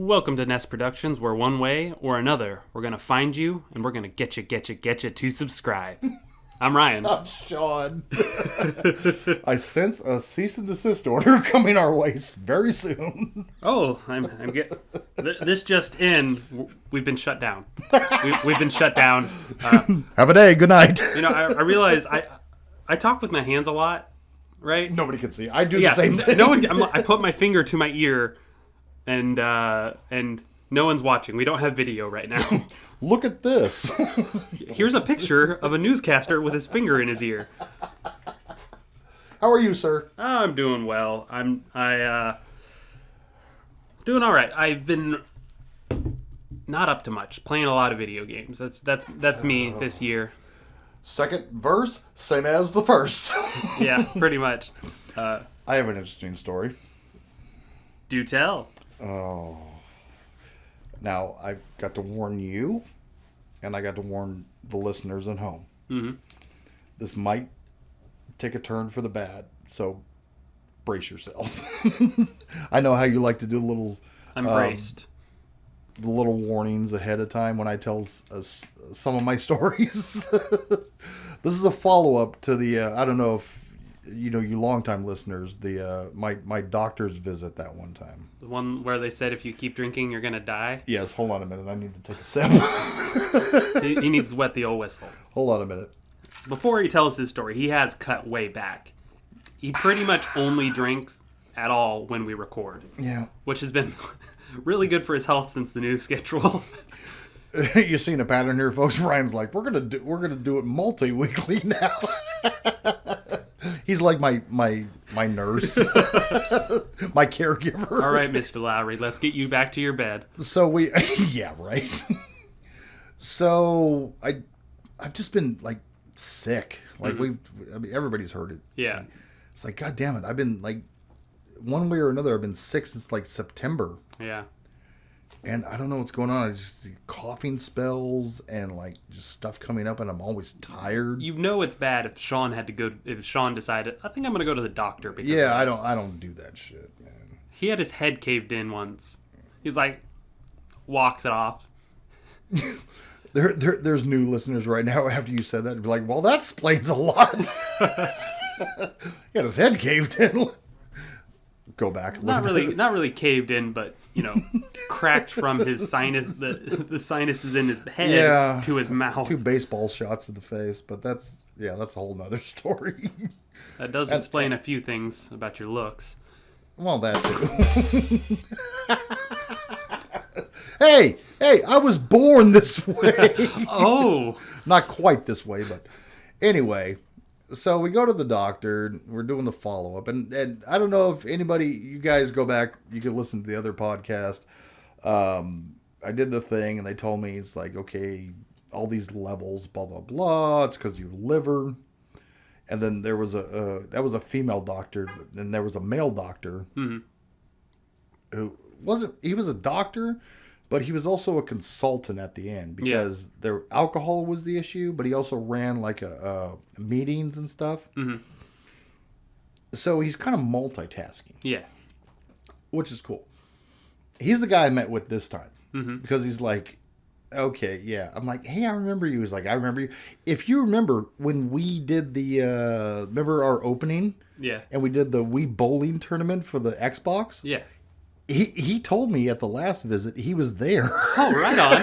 Welcome to Nest Productions, where one way or another, we're going to find you, and we're going to get you to subscribe. I'm Ryan. I'm Sean. I sense a cease and desist order coming our way very soon. Oh, I'm this just in. We've been shut down. We've been shut down. Have a day. Good night. I realize I talk with my hands a lot, right? Nobody can see. I do the same thing. No one. I put my finger to my ear, and no one's watching. We don't have video right now. Look at this. Here's a picture of a newscaster with his finger in his ear. How are you, sir? I'm doing well. I'm doing all right. I've been not up to much, playing a lot of video games. That's me this year. Second verse, same as the first. Yeah, pretty much. I have an interesting story. Do tell. Oh. Now, I got to warn you, and I got to warn the listeners at home. Mm-hmm. This might take a turn for the bad, so brace yourself. I know how you like to do I'm braced. The little warnings ahead of time when I tell some of my stories. This is a follow-up to the, I don't know if you longtime listeners, the my doctor's visit that one time. The one where they said if you keep drinking, you're going to die? Yes, hold on a minute. I need to take a sip. He needs to wet the old whistle. Hold on a minute. Before he tells his story, he has cut way back. He pretty much only drinks at all when we record. Yeah. Which has been really good for his health since the new schedule. You've seen a pattern here, folks. Ryan's like, we're gonna do it multi-weekly now. He's like my nurse, my caregiver. All right, Mr. Lowry, let's get you back to your bed. So yeah, right. So I've just been like sick. Like everybody's heard it. Yeah. It's like, God damn it. I've been like, one way or another, I've been sick since like September. Yeah. And I don't know what's going on. I just coughing spells and like just stuff coming up, and I'm always tired. You know it's bad if Sean decided, I think I'm going to go to the doctor. Because I don't do that shit, man. He had his head caved in once. He's like, walks it off. There's new listeners right now after you said that. Be like, well, that explains a lot. He had his head caved in. Go back. Not really caved in, but cracked from his sinus, the sinuses in his head to his mouth. 2 baseball shots to the face, but that's a whole nother story. That does explain a few things about your looks. Well, that too. Hey, I was born this way. Oh. Not quite this way, but anyway. So we go to the doctor. We're doing the follow-up. And I don't know if you guys go back, you can listen to the other podcast. I did the thing, and they told me, it's like, okay, all these levels, blah, blah, blah. It's because your liver. And then there was that was a female doctor. And there was a male doctor who he was a doctor, but he was also a consultant at the end because their alcohol was the issue, but he also ran like meetings and stuff. Mm-hmm. So he's kind of multitasking. Yeah. Which is cool. He's the guy I met with this time because he's like, okay, yeah. I'm like, hey, I remember you. He's like, I remember you. If you remember when we did remember our opening? Yeah. And we did the Wii bowling tournament for the Xbox? Yeah. He told me at the last visit he was there. Oh, right on.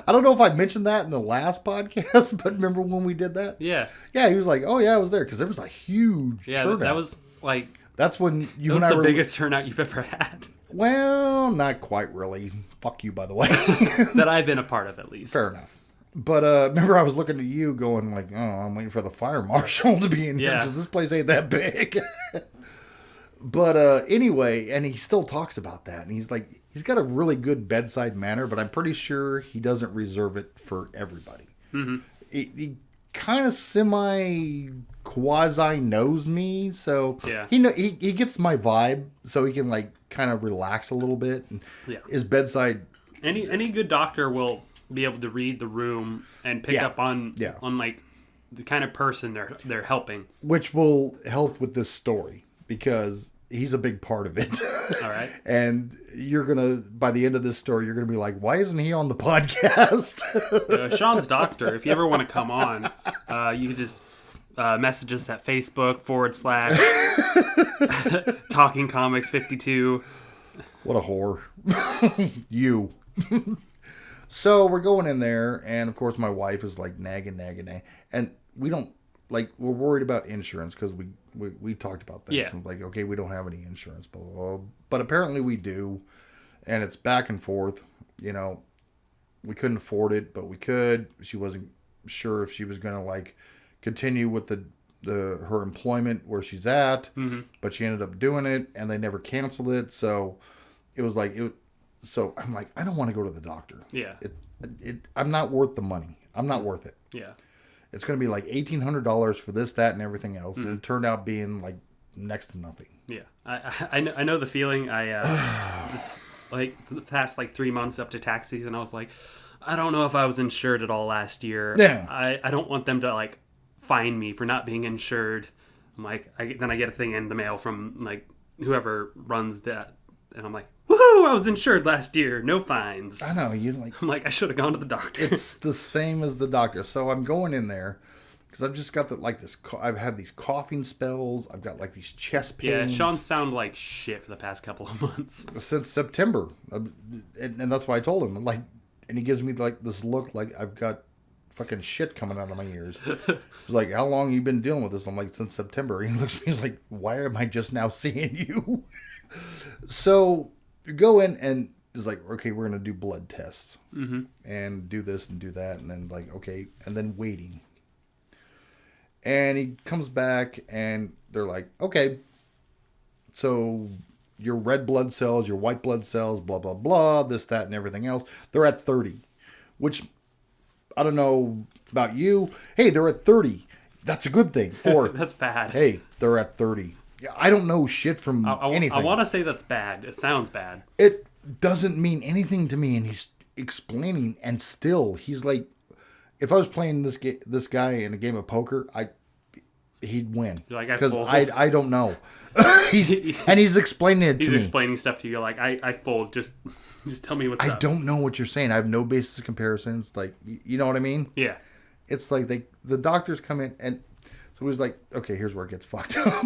I don't know if I mentioned that in the last podcast, but remember when we did that? Yeah. Yeah, he was like, oh, yeah, I was there because there was a huge turnout. That was like... That's when you and I were... the biggest turnout you've ever had. Well, not quite really. Fuck you, by the way. That I've been a part of, at least. Fair enough. But remember I was looking at you going like, oh, I'm waiting for the fire marshal to be in here because this place ain't that big. But anyway, and he still talks about that. And he's like, he's got a really good bedside manner, but I'm pretty sure he doesn't reserve it for everybody. Mm-hmm. He kind of quasi knows me. So he gets my vibe so he can like kind of relax a little bit. And his bedside. Any good doctor will be able to read the room and pick up on like the kind of person they're helping. Which will help with this story. Because he's a big part of it. All right. And you're going to, by the end of this story, you're going to be like, why isn't he on the podcast? Sean's doctor, if you ever want to come on, you can just message us at Facebook / Talking Comics 52. What a whore. You. So we're going in there, and of course my wife is like nagging. And we don't, like, we're worried about insurance because we talked about this. Yeah. And like, okay, we don't have any insurance, blah, blah, blah. But apparently we do. And it's back and forth. You know, we couldn't afford it, but we could. She wasn't sure if she was going to, like, continue with her employment where she's at. Mm-hmm. But she ended up doing it, and they never canceled it. So it was like, so I'm like, I don't want to go to the doctor. Yeah. I'm not worth the money. I'm not worth it. Yeah. It's going to be like $1,800 for this, that, and everything else. Mm-hmm. And it turned out being like next to nothing. Yeah. I know the feeling. Like the past like 3 months up to tax season, I was like, I don't know if I was insured at all last year. Yeah. I don't want them to like fine me for not being insured. I'm like, then I get a thing in the mail from like whoever runs that. And I'm like, woohoo, I was insured last year. No fines. I know. I'm like, I should have gone to the doctor. It's the same as the doctor. So I'm going in there because I've just got I've had these coughing spells. I've got like these chest pains. Yeah, Sean sounded like shit for the past couple of months. Since September. And that's why I told him. Like, and he gives me like this look like I've got fucking shit coming out of my ears. He's like, how long have you been dealing with this? I'm like, since September. And he looks at me, he's like, why am I just now seeing you? So you go in and it's like, okay, we're going to do blood tests and do this and do that. And then like, okay. And then waiting. And he comes back and they're like, okay, so your red blood cells, your white blood cells, blah, blah, blah, this, that, and everything else. They're at 30, which I don't know about you. Hey, they're at 30. That's a good thing. Or that's bad. Hey, they're at 30. I don't know shit from anything. I want to say that's bad. It sounds bad. It doesn't mean anything to me. And he's explaining, and still, he's like, if I was playing this guy in a game of poker, he'd win. Because I don't know. He's explaining it to me. He's explaining stuff to you. You're like, I fold. Just tell me what's up. I don't know what you're saying. I have no basis of comparison. It's like, you know what I mean? Yeah. It's like the doctors come in, and so he was like, okay, here's where it gets fucked up.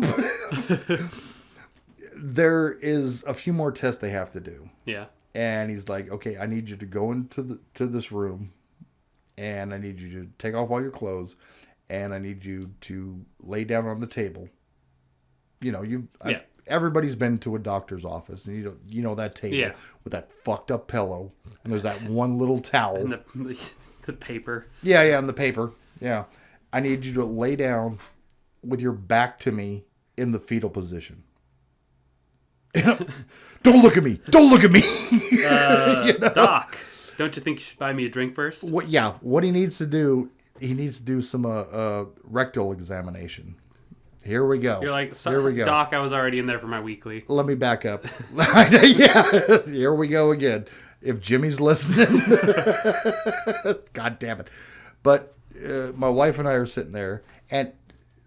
There is a few more tests they have to do. Yeah. And he's like, okay, I need you to go into this room, and I need you to take off all your clothes, and I need you to lay down on the table. You know, everybody's been to a doctor's office, and you know that table with that fucked up pillow, and there's that one little towel. And the paper. Yeah, and the paper. Yeah. I need you to lay down with your back to me in the fetal position. Don't look at me. Don't look at me. Doc, don't you think you should buy me a drink first? What he needs to do, he needs to do some rectal examination. Here we go. You're like, here we go. Doc, I was already in there for my weekly. Let me back up. Yeah, here we go again. If Jimmy's listening. God damn it. But my wife and I are sitting there, and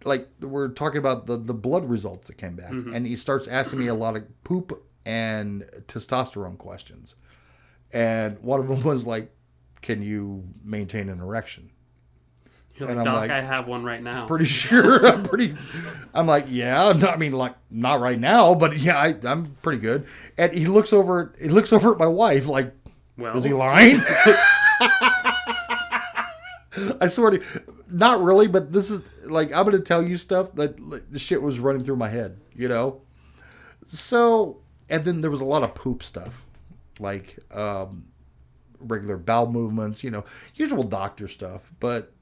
like we're talking about the blood results that came back. And he starts asking me a lot of poop and testosterone questions. And one of them was like, can you maintain an erection? You're like, Doc, I have one right now. Pretty sure. I'm like, yeah. I mean, like, not right now, but yeah, I'm pretty good. And he looks over at my wife like, well, is he lying? I swear to you, not really, but this is like, I'm going to tell you stuff that like, the shit was running through my head, you know? So, and then there was a lot of poop stuff, like regular bowel movements, you know, usual doctor stuff, but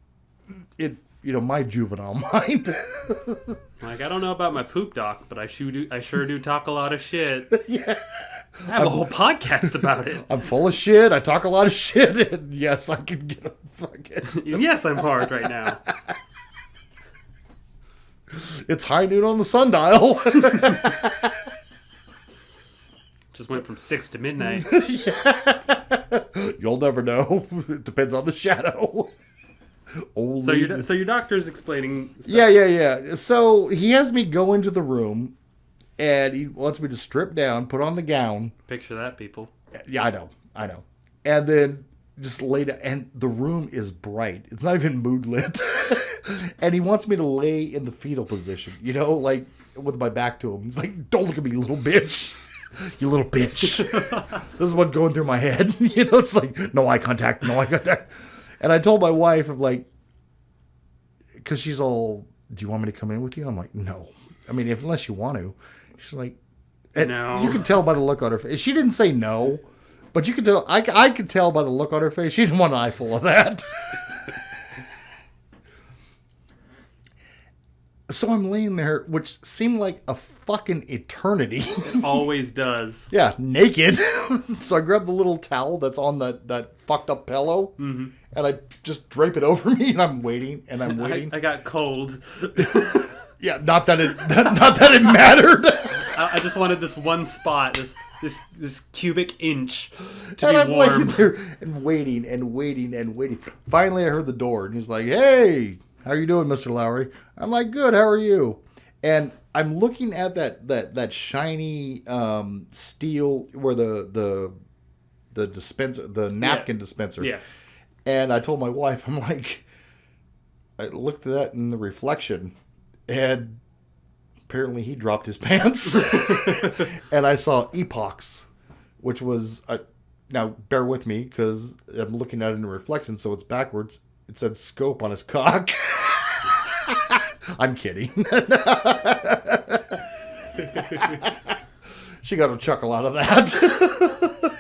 my juvenile mind. Like, I don't know about my poop doc, but I sure do talk a lot of shit. Yeah. I have a whole podcast about it. I'm full of shit. I talk a lot of shit. And yes, I can get a fucking... Yes, I'm hard right now. It's high noon on the sundial. Just went from 6 to midnight. Yeah. You'll never know. It depends on the shadow. So your doctor's explaining stuff. Yeah. So he has me go into the room, And he wants me to strip down, put on the gown. Picture that, people. Yeah, I know. And then just lay down. And the room is bright. It's not even mood lit. And he wants me to lay in the fetal position, like with my back to him. He's like, don't look at me, you little bitch. You little bitch. This is what's going through my head. It's like, no eye contact, no eye contact. And I told my wife, I'm like, because she's all, do you want me to come in with you? I'm like, no. I mean, unless you want to. She's like, No. You can tell by the look on her face. She didn't say no, but you could tell. I could tell by the look on her face. She didn't want an eyeful of that. So I'm laying there, which seemed like a fucking eternity. It always does. Yeah, naked. So I grab the little towel that's on that fucked up pillow, and I just drape it over me, and I'm waiting, and I'm waiting. I got cold. Yeah, not that it mattered. I just wanted this one spot, this cubic inch to And be I'm warm. like there and waiting and waiting and waiting. Finally, I heard the door, and he's like, "Hey, how you doing, Mr. Lowry?" I'm like, "Good. How are you?" And I'm looking at that shiny steel where the dispenser, the napkin dispenser. Yeah. And I told my wife, I'm like, I looked at that in the reflection, and apparently he dropped his pants. And I saw epochs, which was now bear with me because I'm looking at it in the reflection, so it's backwards. It said scope on his cock. I'm kidding. She got a chuckle out of that.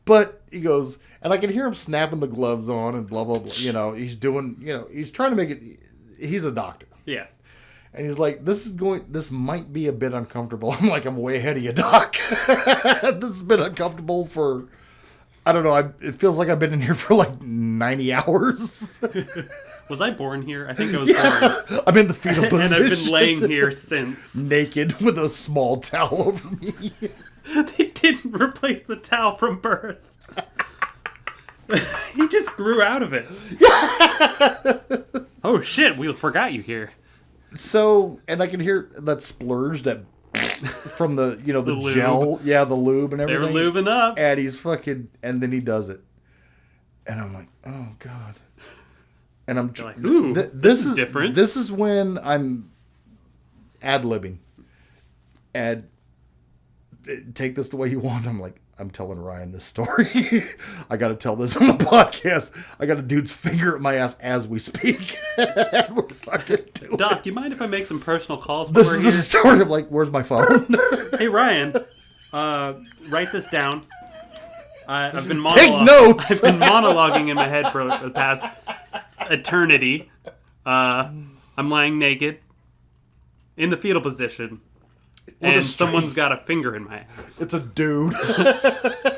But he goes, and I can hear him snapping the gloves on and blah, blah, blah. He's doing, he's trying to make it, he's a doctor. Yeah. And he's like, this might be a bit uncomfortable. I'm like, I'm way ahead of you, doc. This has been uncomfortable for, I don't know, it feels like I've been in here for like 90 hours. Was I born here? I think I was born. I'm in the fetal position. And I've been laying here since. Naked with a small towel over me. They didn't replace the towel from birth. He just grew out of it. Oh shit, we forgot you here. So, and I can hear that splurge that from the, the gel. Yeah, the lube and They everything. were lubing up. And he's fucking, and then he does it. And I'm like, oh God. And I'm like, ooh, this is different. This is when I'm ad-libbing. And take this the way you want. I'm like, I'm telling Ryan this story. I got to tell this on the podcast. I got a dude's finger at my ass as we speak. And we're fucking doing Doc, you mind if I make some personal calls? This is a story of like, where's my phone? Hey Ryan, write this down. I've been Take notes. I've been monologuing in my head for the past eternity. I'm lying naked in the fetal position, and someone's got a finger in my ass. It's a dude.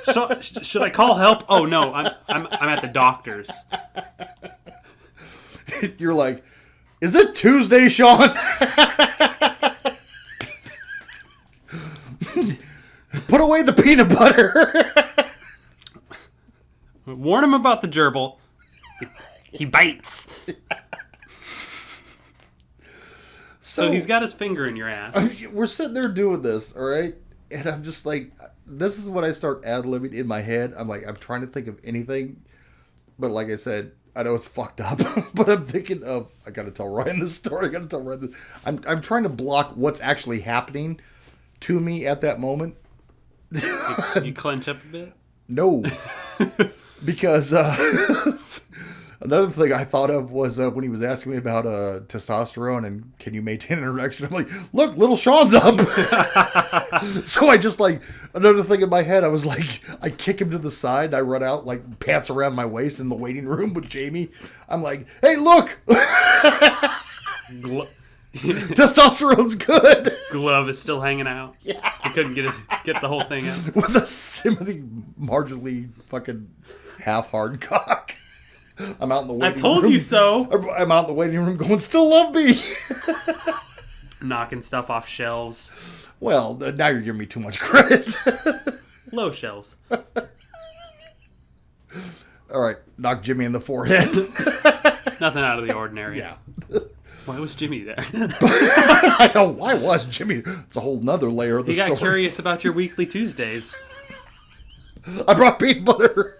So, should I call help? Oh no, I'm at the doctor's. You're like, is it Tuesday, Sean? Put away the peanut butter. Warn him about the gerbil. He bites. So he's got his finger in your ass. We're sitting there doing this, all right? And I'm just like, this is when I start ad-libbing in my head. I'm like, I'm trying to think of anything. But like I said, I know it's fucked up. But I'm thinking of, I got to tell Ryan this story. I got to tell Ryan this. I'm trying to block what's actually happening to me at that moment. You clench up a bit? No. Because another thing I thought of was when he was asking me about testosterone and can you maintain an erection. I'm like, look, little Sean's up. So I just like, another thing in my head, I was like, I kick him to the side. And I run out, like pants around my waist in the waiting room with Jamie. I'm like, hey, look. Testosterone's good. Glove is still hanging out. Yeah. He couldn't get the whole thing out. With a seemingly marginally fucking half-hard cock. I'm out in the waiting room. I told you so. I'm out in the waiting room going, still love me. Knocking stuff off shelves. Well, now you're giving me too much credit. Low shelves. All right, knock Jimmy in the forehead. Nothing out of the ordinary. Yeah. Why was Jimmy there? I know, why was Jimmy? It's a whole nother layer of the He got story. curious about your weekly Tuesdays. I brought peanut butter.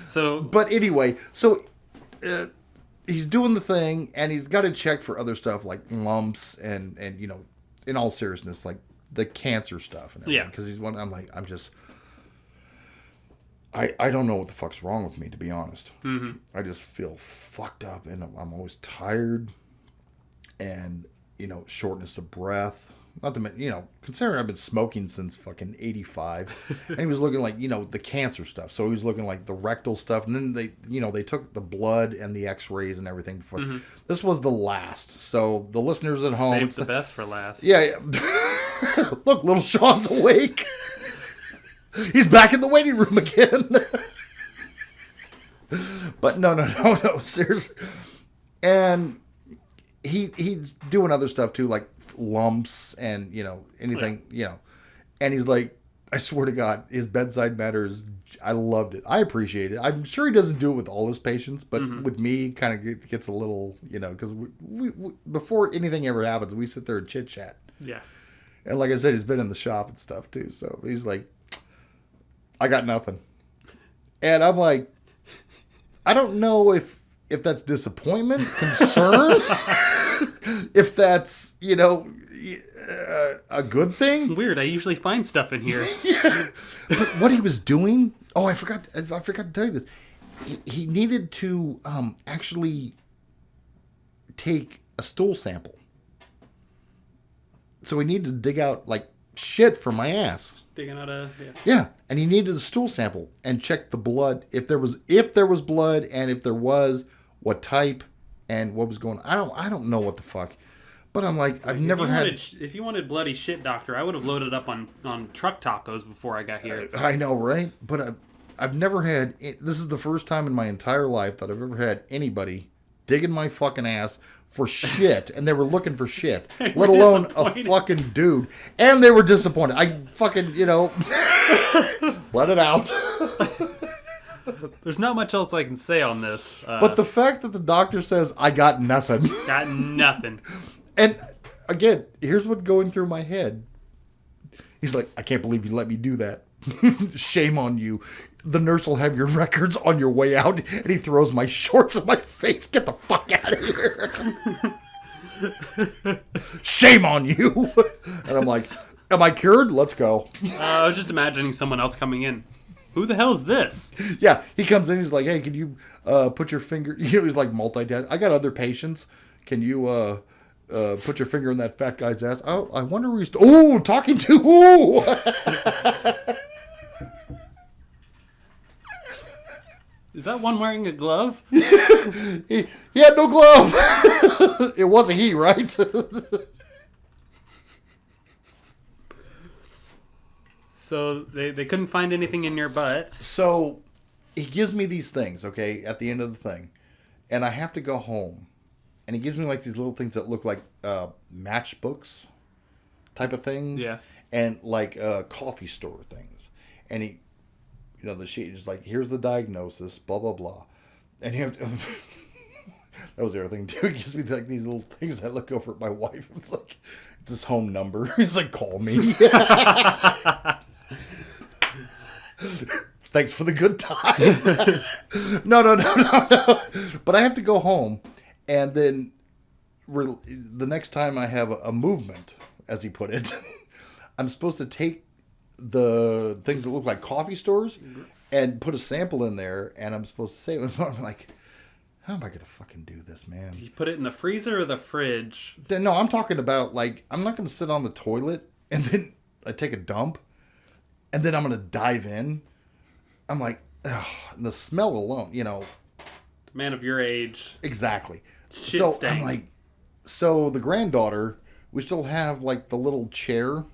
So, But anyway, so he's doing the thing, and he's got to check for other stuff like lumps and you know, in all seriousness, like the cancer stuff and everything. Yeah. Because I don't know what the fuck's wrong with me, to be honest. mm-hmm. I just feel fucked up, and I'm always tired, and you know, shortness of breath. Not to mention, you know, considering I've been smoking since fucking 85, and he was looking like, you know, the cancer stuff. So he was looking like the rectal stuff, and then they took the blood and the X-rays and everything before. Mm-hmm. This was the last. So the listeners at home, Saved the best for last. yeah. Look, little Sean's awake. He's back in the waiting room again. But no, seriously. And he's doing other stuff too, like lumps and, you know, anything, you know. And he's like, I swear to God, his bedside manner is, I loved it. I appreciate it. I'm sure he doesn't do it with all his patients, but with me, kind of gets a little, you know, because we before anything ever happens, we sit there and chit chat. Yeah. And like I said, he's been in the shop and stuff too. So he's like, I got nothing. And I'm like, I don't know if that's disappointment, concern, if that's, you know, a good thing. Weird. I usually find stuff in here. Yeah. But what he was doing, oh, I forgot to tell you this. He needed to actually take a stool sample. So he needed to dig out like shit from my ass. Digging out a Yeah, and he needed a stool sample and check the blood if there was blood, and if there was, what type and what was going on. I don't know what the fuck. But I'm like, I've never had. If you wanted bloody shit, doctor, I would have loaded up on truck tacos before I got here. I know, right? But I've never had. This is the first time in my entire life that I've ever had anybody digging my fucking ass for shit, and they were looking for shit, let alone a fucking dude, and they were disappointed. I fucking, you know, let it out. There's not much else I can say on this. But the fact that the doctor says, I got nothing. Got nothing. And again, here's what going through my head. He's like, I can't believe you let me do that. Shame on you. The nurse will have your records on your way out. And he throws my shorts in my face. Get the fuck out of here. Shame on you. And I'm like, am I cured? Let's go. I was just imagining someone else coming in. Who the hell is this? Yeah, he comes in. He's like, hey, can you put your finger... You know, he's like multitasking. I got other patients. Can you put your finger in that fat guy's ass? Oh, I wonder who he's... Oh, talking to who? Is that one wearing a glove? he had no glove. It wasn't he, right? So they couldn't find anything in your butt. So he gives me these things, okay, at the end of the thing. And I have to go home. And he gives me like these little things that look like matchbooks type of things. Yeah. And like coffee store things. And he, you know, the sheet is like, here's the diagnosis, blah, blah, blah. And you have to... That was the other thing, too. He gives me like these little things. I look over at my wife. It's like, it's his home number. He's like, call me. Thanks for the good time. No. But I have to go home. And then the next time I have a movement, as he put it, I'm supposed to take the things that look like coffee stores and put a sample in there. And I'm supposed to say, I'm like, how am I going to fucking do this, man? You put it in the freezer or the fridge? No, I'm talking about, like, I'm not going to sit on the toilet and then I take a dump and then I'm going to dive in. I'm like, ugh, and the smell alone, you know. Man of your age. Exactly. Shit so stain. I'm like, so the granddaughter, we still have, like, the little chair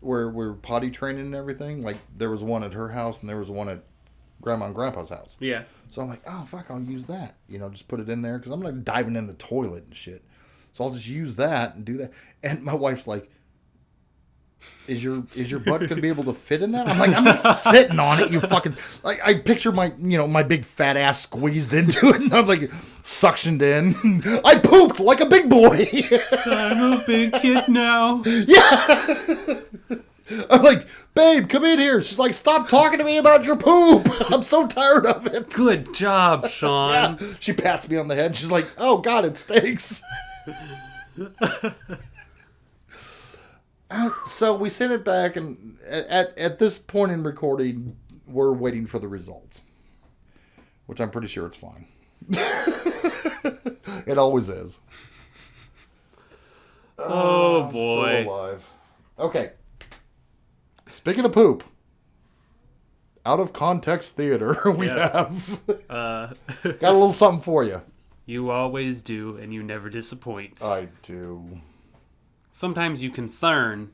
where we're potty training and everything. Like, there was one at her house and there was one at Grandma and Grandpa's house. Yeah. So I'm like, oh, fuck, I'll use that. You know, just put it in there because I'm not diving in the toilet and shit. So I'll just use that and do that. And my wife's like, Is your butt gonna be able to fit in that? I'm like, I'm not sitting on it, you fucking. Like, I picture my my big fat ass squeezed into it, and I'm like suctioned in. I pooped like a big boy. I'm a big kid now. Yeah. I'm like, babe, come in here. She's like, stop talking to me about your poop. I'm so tired of it. Good job, Sean. Yeah. She pats me on the head. She's like, oh God, it stinks. So we sent it back, and at this point in recording, we're waiting for the results, which I'm pretty sure it's fine. It always is. Oh I'm boy. still alive. Okay. Speaking of poop, out of context theater, we Yes. have Uh, got a little something for you. you always do, and you never disappoint. I do. Sometimes you concern,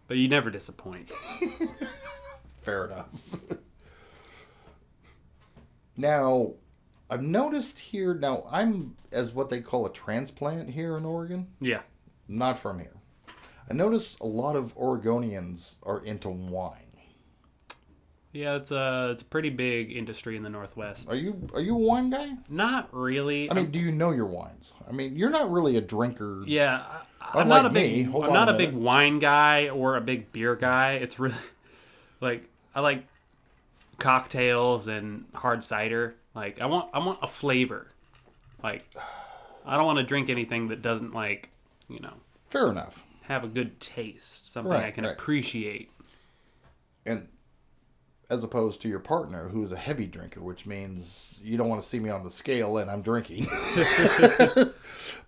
but you never disappoint. Fair enough. Now, I've noticed here, now I'm as what they call a transplant here in Oregon. Yeah. Not from here. I noticed a lot of Oregonians are into wine. Yeah, it's a pretty big industry in the Northwest. Are you a wine guy? Not really. I mean, do you know your wines? I mean, you're not really a drinker. Yeah, I'm Unlike not a me. big. Hold I'm on not a a big minute. wine guy or a big beer guy. It's really like I like cocktails and hard cider. Like I want a flavor. Like I don't want to drink anything that doesn't Fair enough. have a good taste. Something Right, I can right. appreciate. And as opposed to your partner, who is a heavy drinker, which means you don't want to see me on the scale and I'm drinking.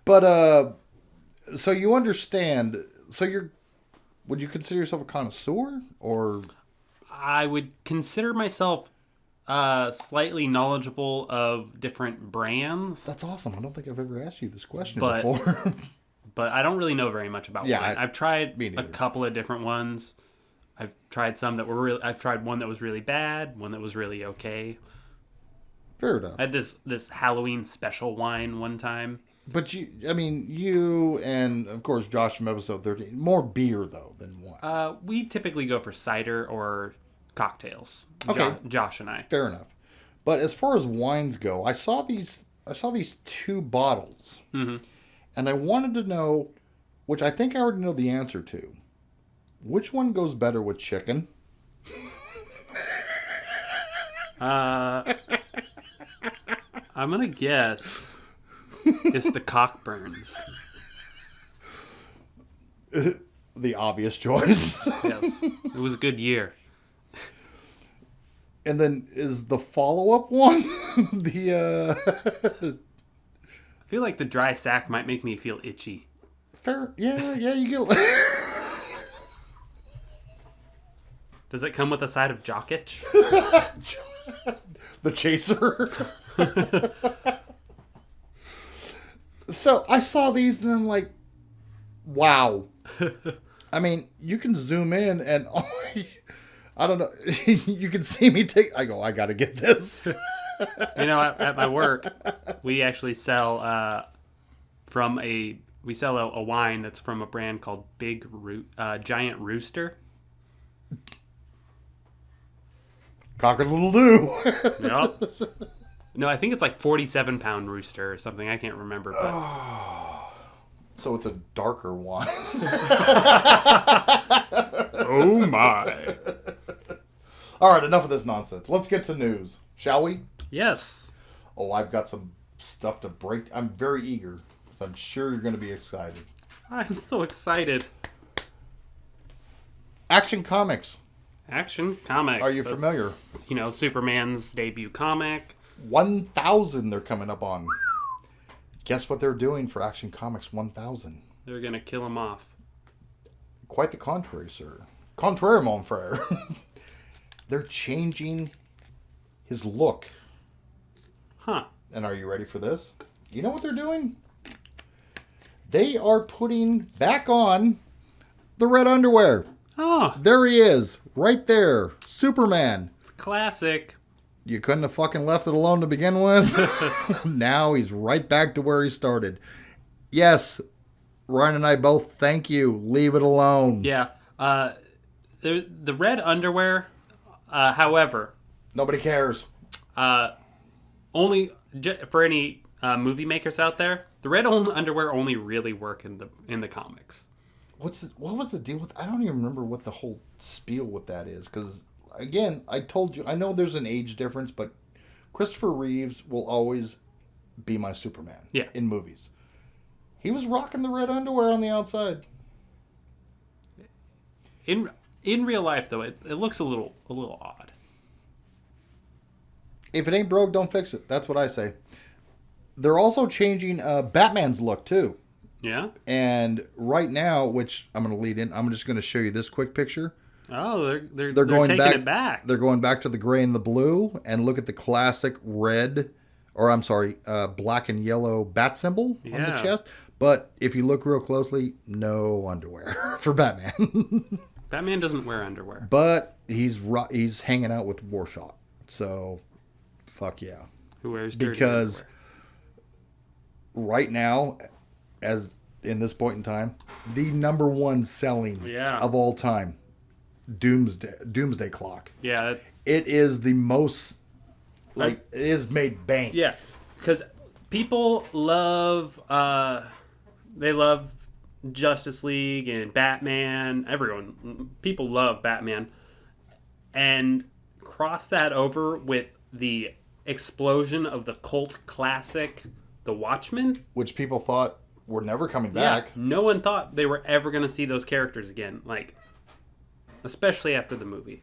But so you understand. So would you consider yourself a connoisseur, or I would consider myself slightly knowledgeable of different brands, that's awesome? I don't think I've ever asked you this question But- before. but I don't really know very much about Yeah, wine. I've tried me a neither. couple of different ones. I've tried some that were really. I've tried one that was really bad, one that was really okay. Fair enough. I had this Halloween special wine one time. But you and of course Josh from episode 13, more beer though than wine. We typically go for cider or cocktails. Okay. Josh and I. Fair enough. But as far as wines go, I saw these two bottles, Mhm. and I wanted to know, which I think I already know the answer to. Which one goes better with chicken? I'm gonna guess it's the Cockburns. The obvious choice. Yes, it was a good year. And then is the follow-up one the I feel like the dry sack might make me feel itchy. fair? Yeah, you get. Does it come with a side of Jockitch? The chaser. So I saw these and I'm like, wow. I mean, you can zoom in and I don't know. You can see me take. I go, I got to get this. You know, at my work, we actually sell we sell a wine that's from a brand called Giant Rooster. Cock-a-doodle-doo. Yep. No, I think it's like 47-pound rooster or something. I can't remember. But So it's a darker wine. oh my! All right, enough of this nonsense. Let's get to news, shall we? Yes. Oh, I've got some stuff to break. I'm very eager. I'm sure you're going to be excited. I'm so excited. Action Comics. Action Comics. Are you familiar? You know, Superman's debut comic. 1,000 they're coming up on. Guess what they're doing for Action Comics 1,000? They're gonna kill him off. Quite the contrary, sir. Contraire, mon frere. They're changing his look. Huh. And are you ready for this? You know what they're doing? They are putting back on the red underwear. Oh, There he is, right there. Superman. it's classic. You couldn't have fucking left it alone to begin with. Now he's right back to where he started. Yes, Ryan and I both thank you. Leave it alone. Yeah. There's the red underwear. However, Nobody cares. only for any movie makers out there, the red underwear only really work in the comics. What was the deal with? I don't even remember what the whole spiel with that is. Because again, I told you, I know there's an age difference, but Christopher Reeves will always be my Superman. Yeah. In movies, he was rocking the red underwear on the outside. In real life, though, it looks a little odd. If it ain't broke, don't fix it. That's what I say. They're also changing Batman's look too. Yeah. And right now, which I'm going to lead in, I'm just going to show you this quick picture. Oh, they're going taking it back. They're going back to the gray and the blue, and look at the classic red, or I'm sorry, black and yellow bat symbol on the chest. But if you look real closely, no underwear for Batman. Batman doesn't wear underwear. But he's hanging out with Rorschach, so fuck yeah. Who wears dirty Because underwear? right now, as in this point in time, the number one selling of all time, Doomsday Clock. Yeah. It is the most, it is made bank. Yeah, because people love, they love Justice League and Batman. People love Batman. And cross that over with the explosion of the cult classic, The Watchmen. Which people thought were never coming back. Yeah, no one thought they were ever going to see those characters again. Especially after the movie.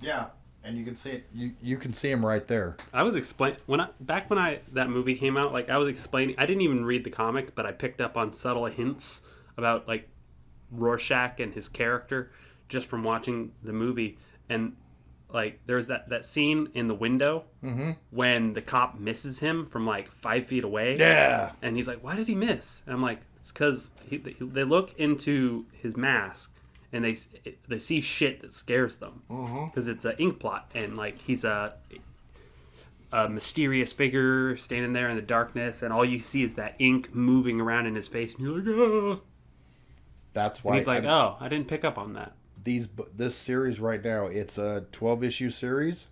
Yeah, and you can see it. You can see him right there. I was explaining when that movie came out. I was explaining. I didn't even read the comic, but I picked up on subtle hints about Rorschach and his character just from watching the movie. And there's that scene in the window when the cop misses him from 5 feet away. Yeah, and he's like, "Why did he miss?" And I'm like, "It's because they look into his mask." And they see shit that scares them because it's an ink blot, and he's a mysterious figure standing there in the darkness, and all you see is that ink moving around in his face, and you're like, "Oh!" That's why. And he's like, "Oh, I didn't pick up on that." This series right now, it's a 12-issue series,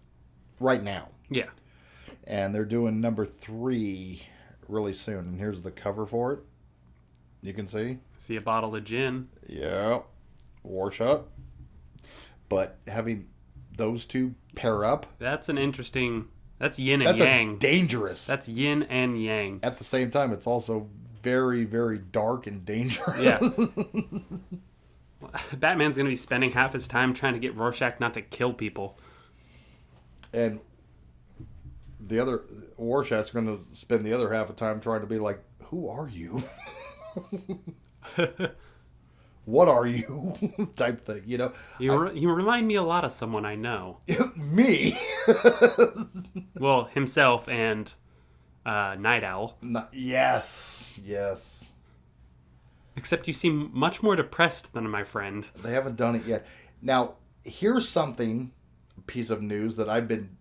right now. Yeah, and they're doing number 3 really soon. And here's the cover for it. You can see a bottle of gin. Yeah. Rorschach. But having those two pair up, that's yin and yang. Dangerous. That's yin and yang. At the same time, it's also very, very dark and dangerous. Yeah. Batman's going to be spending half his time trying to get Rorschach not to kill people. And the other Rorschach's going to spend the other half of the time trying to be like, "Who are you?" "What are you?" type thing, You remind me a lot of someone I know. Me? Well, himself and Night Owl. Yes. Except you seem much more depressed than my friend. They haven't done it yet. Now, here's a piece of news that I've been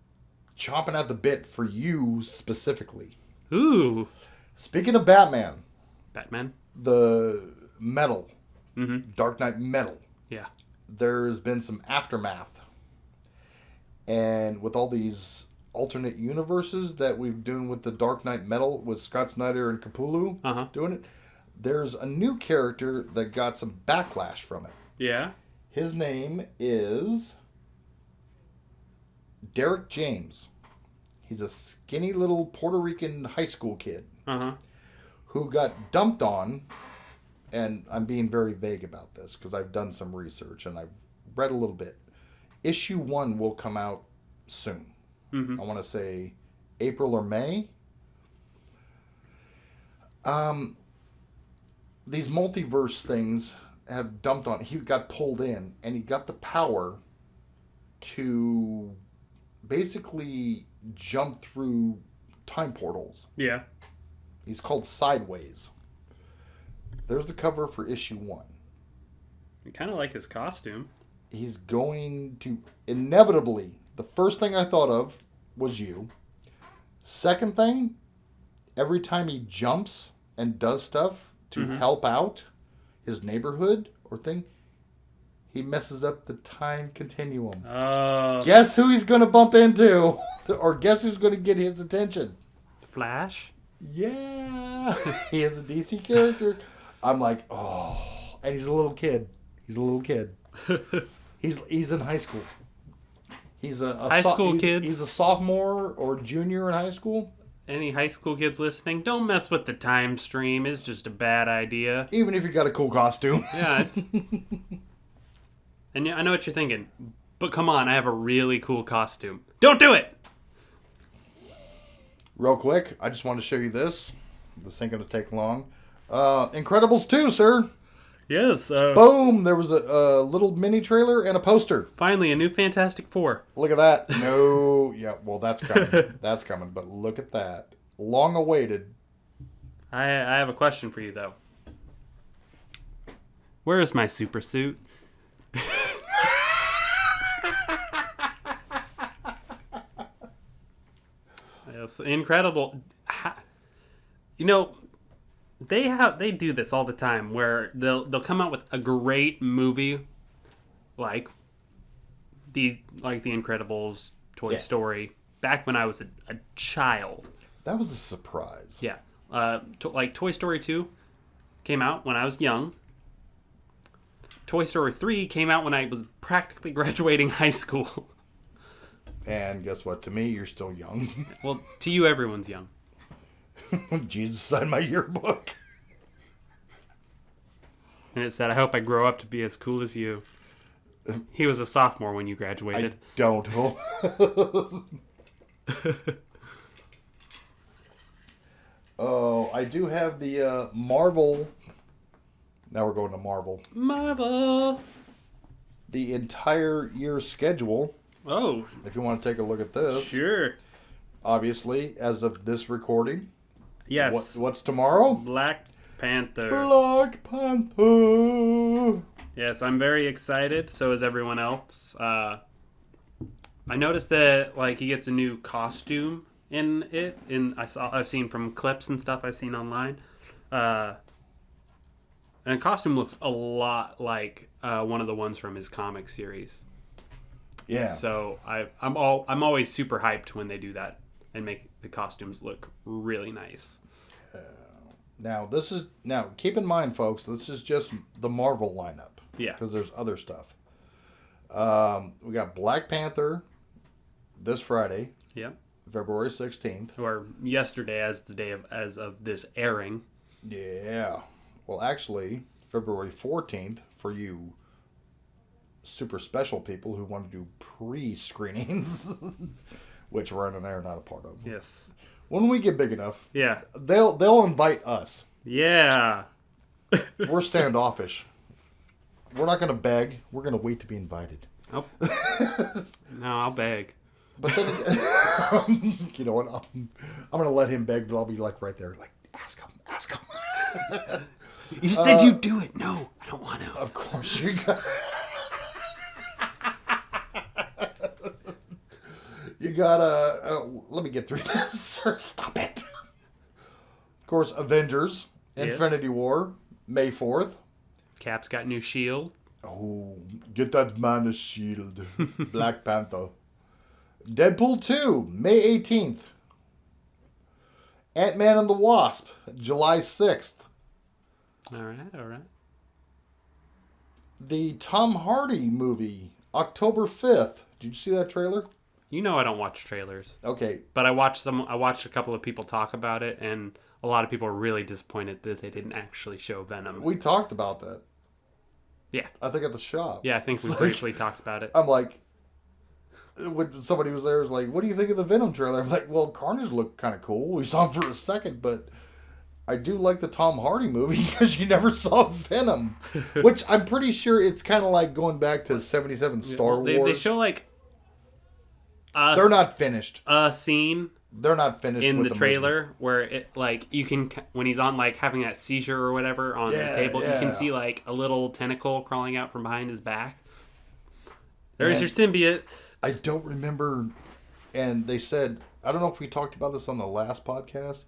chomping at the bit for you specifically. Ooh. Speaking of Batman. The metal. Mm-hmm. Dark Knight metal. Yeah. There's been some aftermath. And with all these alternate universes that we've done with the Dark Knight metal with Scott Snyder and Capullo doing it, there's a new character that got some backlash from it. Yeah. His name is Derek James. He's a skinny little Puerto Rican high school kid who got dumped on. And I'm being very vague about this because I've done some research and I've read a little bit. Issue 1 will come out soon. I want to say April or May. These multiverse things have dumped on. He got pulled in and he got the power to basically jump through time portals. Yeah. He's called Sideways. There's the cover for issue 1. I kind of like his costume. He's going to inevitably, the first thing I thought of was you. Second thing, every time he jumps and does stuff to help out, his neighborhood or thing, he messes up the time continuum. Oh. Guess who he's going to bump into? Or guess who's going to get his attention? Flash? Yeah. He is a DC character. I'm like, oh. And he's a little kid. He's in high school. He's a high school kids. He's a sophomore or junior in high school. Any high school kids listening, don't mess with the time stream. It's just a bad idea. Even if you got a cool costume. Yeah, it's... And I know what you're thinking, but come on, I have a really cool costume. Don't do it! Real quick, I just want to show you this. This ain't going to take long. Incredibles 2, sir. Yes. Boom! There was a little mini trailer and a poster. Finally, a new Fantastic Four. Look at that. No. Yeah, well, that's coming. That's coming. But look at that. Long awaited. I have a question for you, though. Where is my super suit? It's incredible. You know, they do this all the time where they'll come out with a great movie like the Incredibles, Toy Story, back when I was a child. That was a surprise. Yeah. Like Toy Story 2 came out when I was young. Toy Story 3 came out when I was practically graduating high school. And guess what? To me, you're still young. Well, to you, everyone's young. Jesus signed my yearbook. And it said, I hope I grow up to be as cool as you. He was a sophomore when you graduated. I don't. Oh, I do have the Marvel. Now we're going to Marvel. Marvel. The entire year schedule. Oh. If you want to take a look at this. Sure. Obviously, as of this recording. Yes. What's tomorrow? Black Panther. Black Panther. Yes, I'm very excited. So is everyone else. I noticed that he gets a new costume in it. I've seen from clips and stuff I've seen online. And the costume looks a lot like one of the ones from his comic series. Yeah. So I'm always super hyped when they do that and make the costumes look really nice. Now keep in mind, folks, this is just the Marvel lineup. Yeah. Because there's other stuff. We got Black Panther this Friday. Yep. February 16th. Or yesterday as of this airing. Yeah. Well, actually, February 14th for you super special people who want to do pre-screenings, which Ryan and I are not a part of. Yes. When we get big enough, yeah, they'll invite us. Yeah. We're standoffish. We're not going to beg. We're going to wait to be invited. Oh. No, I'll beg. But then again, you know what? I'm going to let him beg, but I'll be right there, ask him. You said you'd do it. No, I don't want to. Of course you got. You gotta. Let me get through this, sir. Stop it. Of course, Avengers, Infinity War, May 4th. Cap's got new shield. Oh, get that man a shield. Black Panther. Deadpool 2, May 18th. Ant-Man and the Wasp, July 6th. All right. The Tom Hardy movie, October 5th. Did you see that trailer? You know I don't watch trailers. Okay. But I watched a couple of people talk about it, and a lot of people were really disappointed that they didn't actually show Venom. We talked about that. Yeah. I think at the shop. Yeah, I think we briefly talked about it. I'm like, when somebody was there, was like, what do you think of the Venom trailer? I'm like, well, Carnage looked kind of cool. We saw him for a second, but I do like the Tom Hardy movie because you never saw Venom. Which I'm pretty sure it's kind of like going back to 77 Star Wars. They show they're not finished. A scene they're not finished in with the trailer where it you can, when he's on having that seizure or whatever on the table, you can see a little tentacle crawling out from behind his back. There's your symbiote. I don't remember, and they said, I don't know if we talked about this on the last podcast,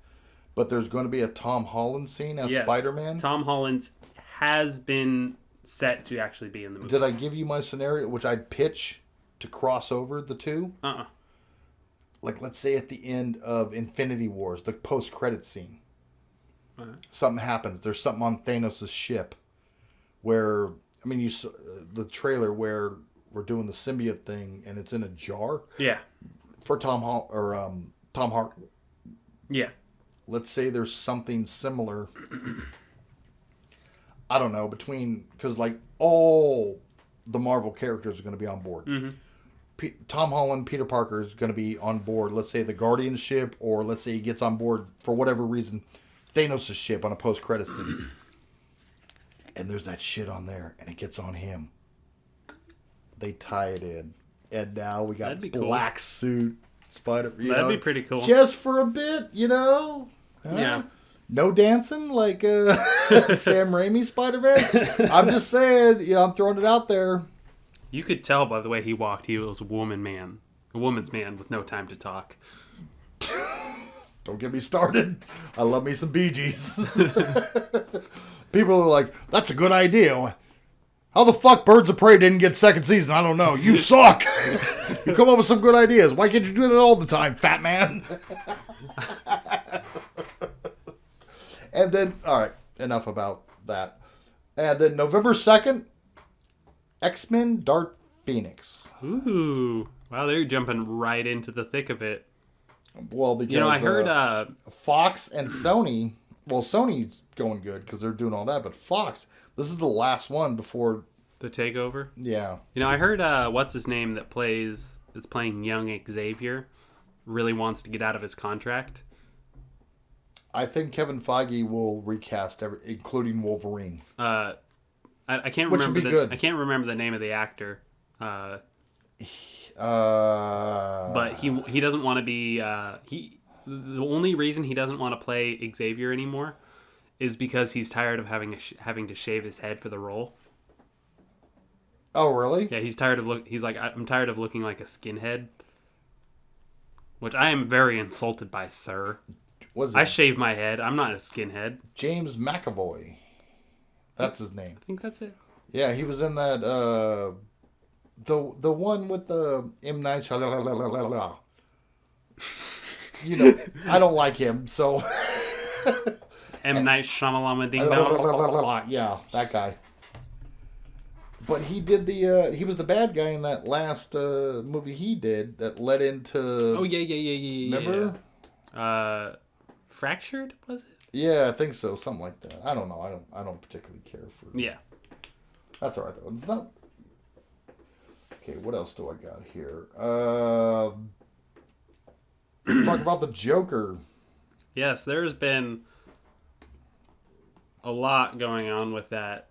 but there's going to be a Tom Holland scene as Spider-Man. Tom Holland has been set to actually be in the movie. Did I give you my scenario, which I'd pitch to cross over the two? Like, let's say at the end of Infinity Wars, the post-credit scene. Something happens. There's something on Thanos' ship where, I mean, you saw the trailer where we're doing the symbiote thing and it's in a jar. Yeah. For Tom Hart. Yeah. Let's say there's something similar. I don't know, because like all the Marvel characters are going to be on board. Mm-hmm. Tom Holland, Peter Parker is going to be on board. Let's say the Guardian ship, or let's say he gets on board for whatever reason, Thanos' ship on a post-credits scene. And there's that shit on there, and it gets on him. They tie it in, and now we got black suit Spider. That'd be pretty cool. Just for a bit, Yeah. No dancing like Sam Raimi Spider-Man. I'm just saying, I'm throwing it out there. You could tell by the way he walked, he was a woman's man with no time to talk. Don't get me started. I love me some Bee Gees. People are like, that's a good idea. How the fuck Birds of Prey didn't get second season? I don't know. You suck. You come up with some good ideas. Why can't you do that all the time, fat man? And then, all right, enough about that. And then November 2nd, X-Men Dark Phoenix. Ooh. Wow, they're jumping right into the thick of it. Well, because I heard Fox and Sony, well, Sony's going good because they're doing all that, but Fox, this is the last one before the takeover. Yeah. I heard what's his name that's playing young Xavier really wants to get out of his contract. I think Kevin Feige will recast including Wolverine. I can't Which remember would be good. I can't remember the name of the actor. But he doesn't want to be the only reason he doesn't want to play Xavier anymore is because he's tired of having to shave his head for the role. Oh, really? Yeah, he's tired of he's like, I'm tired of looking like a skinhead. Which I am very insulted by, sir. I shave my head. I'm not a skinhead. James McAvoy. That's his name. I think that's it. Yeah, he was in that the one with the M. Night Shyamalan. I don't like him, so M. Night Shyamalan Ding Dong. Yeah, that guy. But he did he was the bad guy in that last movie he did that led into. Oh yeah. Remember? Fractured, was it? Yeah, I think so. Something like that. I don't know. I don't particularly care for. Yeah. That's all right though. It's not. Okay, what else do I got here? Let's talk about the Joker. Yes, there's been a lot going on with that,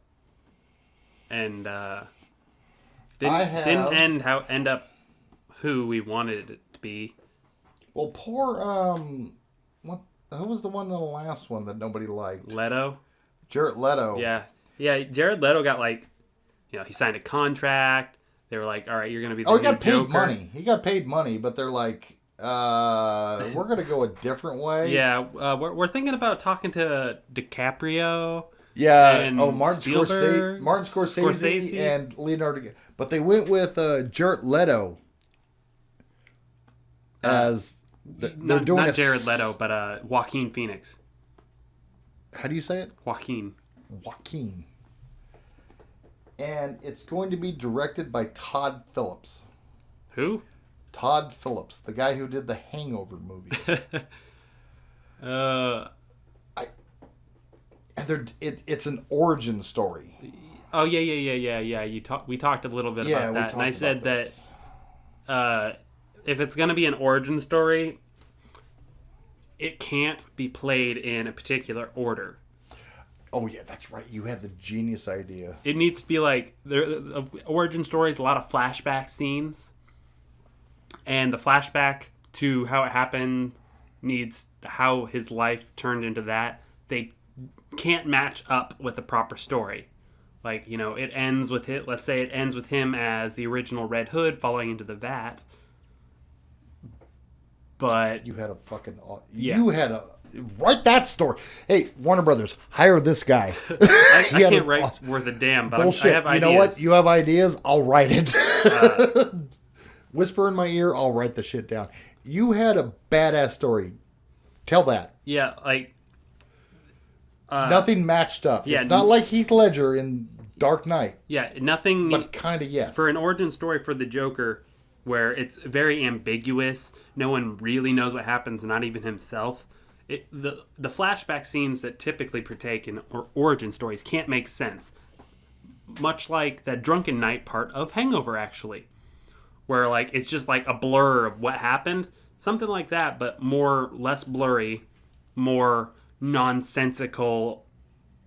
and didn't end up who we wanted it to be. Well, poor who was the one in the last one that nobody liked? Leto. Jared Leto. Yeah. Jared Leto got he signed a contract. They were like, all right, you're going to be the new Joker. He got paid money. He got paid money, but they're like, we're going to go a different way. Yeah, we're thinking about talking to DiCaprio. Yeah. And Martin Scorsese and Leonardo. But they went with Jared Leto as they're doing not Jared Leto, but Joaquin Phoenix. How do you say it? Joaquin. And it's going to be directed by Todd Phillips. Who? Todd Phillips, the guy who did the Hangover movie. It's an origin story. Oh yeah. We talked a little bit about that, and I said that if it's going to be an origin story, it can't be played in a particular order. Oh yeah, that's right. You had the genius idea. It needs to be like the origin stories, a lot of flashback scenes, and the flashback to how it happened needs how his life turned into that. They can't match up with the proper story. Like, it ends with it. Let's say it ends with him as the original Red Hood falling into the vat. But you had a fucking Write that story. Hey, Warner Brothers, hire this guy. I He had can't an write awesome- worth a damn, but Bullshit. I have You ideas. know what? You have ideas. I'll write it. Whisper in my ear. I'll write the shit down. You had a badass story. Tell that. Yeah, like Nothing matched up. yeah, It's not like Heath Ledger in Dark Knight, nothing. but kind of yes. For an origin story for the Joker, where it's very ambiguous, no one really knows what happens, not even himself. The flashback scenes that typically partake in origin stories can't make sense. Much like that drunken night part of Hangover, actually, where like it's just like a blur of what happened, something like that, but less blurry, more nonsensical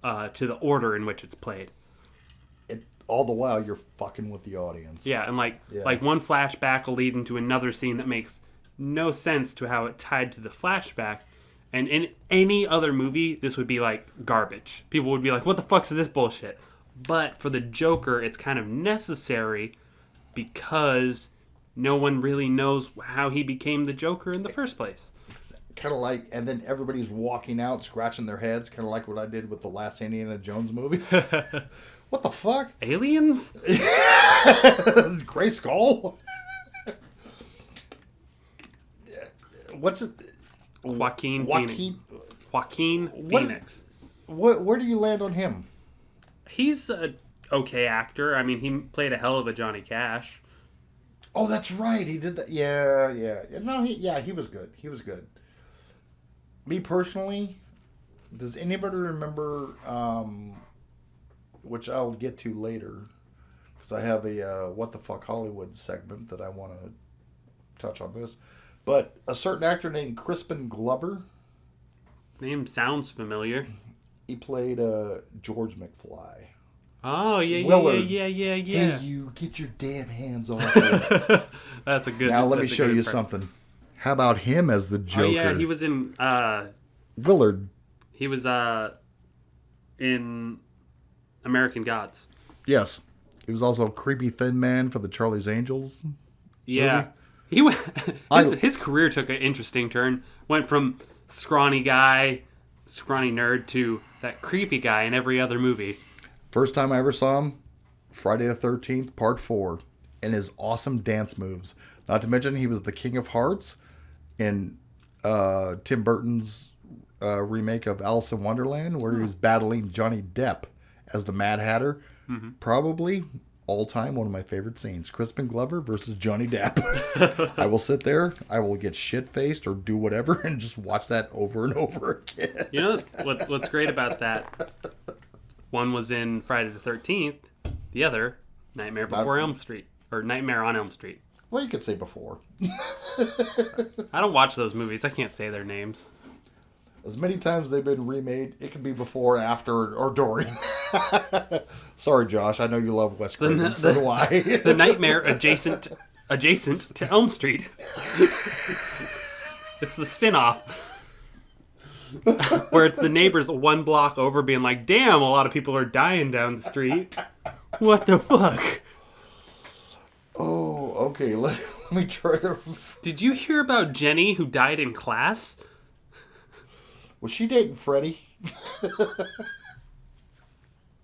to the order in which it's played. All the while, you're fucking with the audience. Yeah, and like one flashback will lead into another scene that makes no sense to how it tied to the flashback. And in any other movie, this would be like garbage. People would be like, what the fuck is this bullshit? But for the Joker, it's kind of necessary because no one really knows how he became the Joker in the first place. Kind of like, and then everybody's walking out, scratching their heads, kind of like what I did with the last Indiana Jones movie. What the fuck? Aliens? Gray Skull? What's it? Joaquin What is- Phoenix. Where do you land on him? He's a okay actor. I mean, he played a hell of a Johnny Cash. Oh, that's right. He did that. Yeah. No, he was good. He was good. Me personally, does anybody remember, which I'll get to later, because I have a What the Fuck Hollywood segment that I want to touch on this, but a certain actor named Crispin Glover, Name sounds familiar. he played George McFly. Oh, yeah. Willard. Yeah. Hey, you, get your damn hands off me. That's a good. Now let me that's a show good you part. something. How about him as the Joker? Oh yeah, he was in. Willard. He was in American Gods. Yes. He was also a creepy thin man for the Charlie's Angels. Yeah, movie. he went. I- His career took an interesting turn. Went from scrawny guy, scrawny nerd to that creepy guy in every other movie. First time I ever saw him, Friday the 13th, Part 4, and his awesome dance moves. Not to mention, he was the King of Hearts in Tim Burton's remake of Alice in Wonderland, where he was battling Johnny Depp as the Mad Hatter. Mm-hmm. Probably all-time one of my favorite scenes. Crispin Glover versus Johnny Depp. I will sit there, I will get shit-faced or do whatever and just watch that over and over again. You know what's great about that? One was in Friday the 13th. The other, Nightmare Before Elm Street. Or Nightmare on Elm Street. Well, you could say before. I don't watch those movies. I can't say their names. As many times they've been remade, it can be before, after, or during. Sorry, Josh. I know you love Wes Craven. So do I. The Nightmare adjacent to Elm Street. It's the spin-off. Where it's the neighbors one block over being like, damn, a lot of people are dying down the street. What the fuck? Oh, okay. Let me try to... Did you hear about Jenny who died in class? Was she dating Freddie? All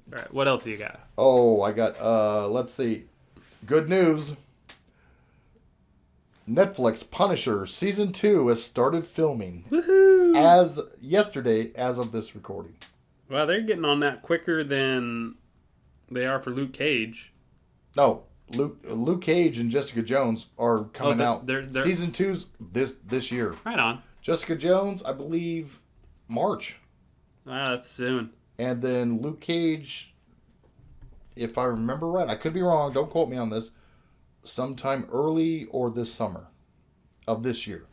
right, what else you got? Oh, I got... let's see. Good news. Netflix Punisher Season 2 has started filming. Woohoo! As yesterday, as of this recording. Well, they're getting on that quicker than they are for Luke Cage. No, Luke Cage and Jessica Jones are coming out. they're- Season 2's this year. Right on. Jessica Jones, I believe, March. Wow, that's soon. And then Luke Cage, if I remember right, I could be wrong, don't quote me on this, sometime early or this summer of this year.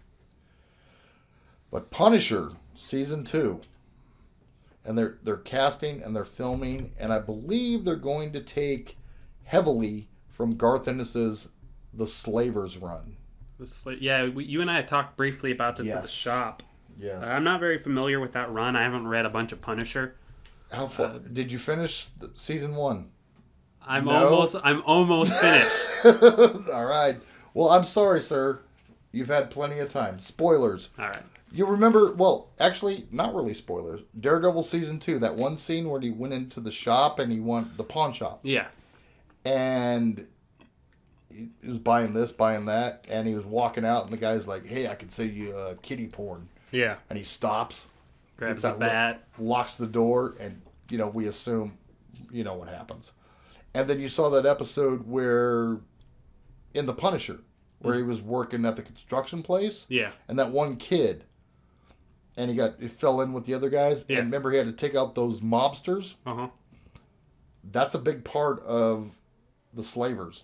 But Punisher Season 2, and they're casting and they're filming, and I believe they're going to take heavily from Garth Ennis's The Slavers run. Yeah, you and I had talked briefly about this at the Yes. shop. Yes. I'm not very familiar with that run. I haven't read a bunch of Punisher. How far did you finish Season 1? I'm No. almost finished. All right. Well, I'm sorry, sir. You've had plenty of time. Spoilers. All right. You remember? Well, actually, not really spoilers. Daredevil season 2. That one scene where he went into the shop and he went the pawn shop, Yeah. and he was buying this, buying that, and he was walking out, and the guy's like, "Hey, I could sell you kitty porn," Yeah. and he stops, Grabs gets the that bat. locks the door, and we assume, what happens. And then you saw that episode where, in The Punisher, where he was working at the construction place, Yeah. and that one kid, and he fell in with the other guys, Yeah. and remember he had to take out those mobsters. Uh-huh. That's a big part of the slavers,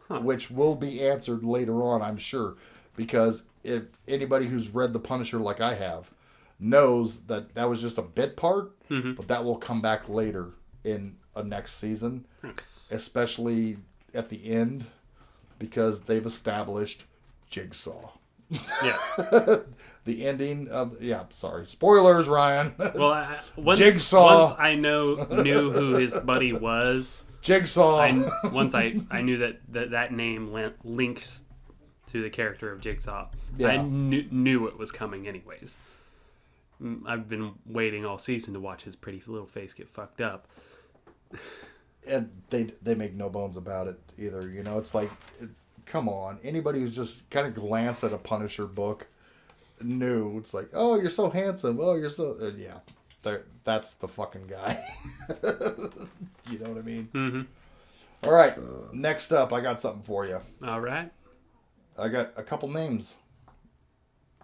Huh. which will be answered later on, I'm sure, because if anybody who's read The Punisher like I have knows that was just a bit part, but that will come back later in a next season, especially at the end, because they've established Jigsaw. Yeah. The ending of sorry, spoilers, Ryan. Well, once Jigsaw. Once I knew who his buddy was. Jigsaw. Once I knew that name links to the character of Jigsaw. Yeah. I knew it was coming anyways. I've been waiting all season to watch his pretty little face get fucked up. And they make no bones about it either. It's like, come on. Anybody who's just kind of glanced at a Punisher book knew. It's like, oh, you're so handsome. Oh, you're so... that's the fucking guy. You know what I mean? Mm-hmm. All right. Next up, I got something for you. All right. I got a couple names.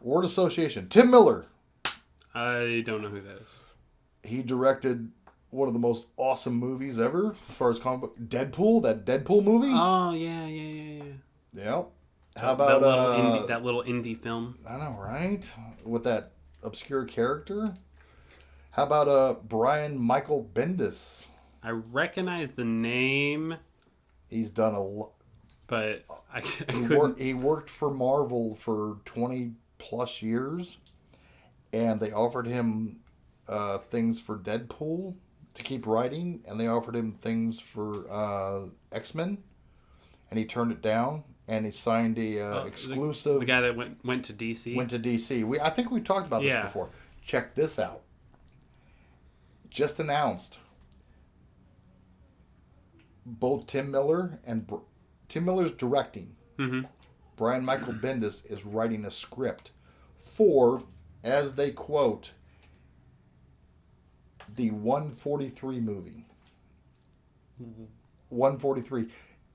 Word association. Tim Miller. I don't know who that is. He directed one of the most awesome movies ever as far as comic book. Deadpool, that Deadpool movie. Oh, yeah. Yeah. How about that little indie film? I know, right? With that obscure character. How about Brian Michael Bendis? I recognize the name, He's done a lot. but I couldn't. He worked for Marvel for 20 plus years, and they offered him things for Deadpool to keep writing, and they offered him things for X-Men, and he turned it down, and he signed a exclusive. The guy that went to DC. Went to DC. I think we talked about this before. Check this out. Just announced. Both Tim Miller and Tim Miller's directing. Mm-hmm. Brian Michael Bendis is writing a script for, as they quote, the 143 movie. 143.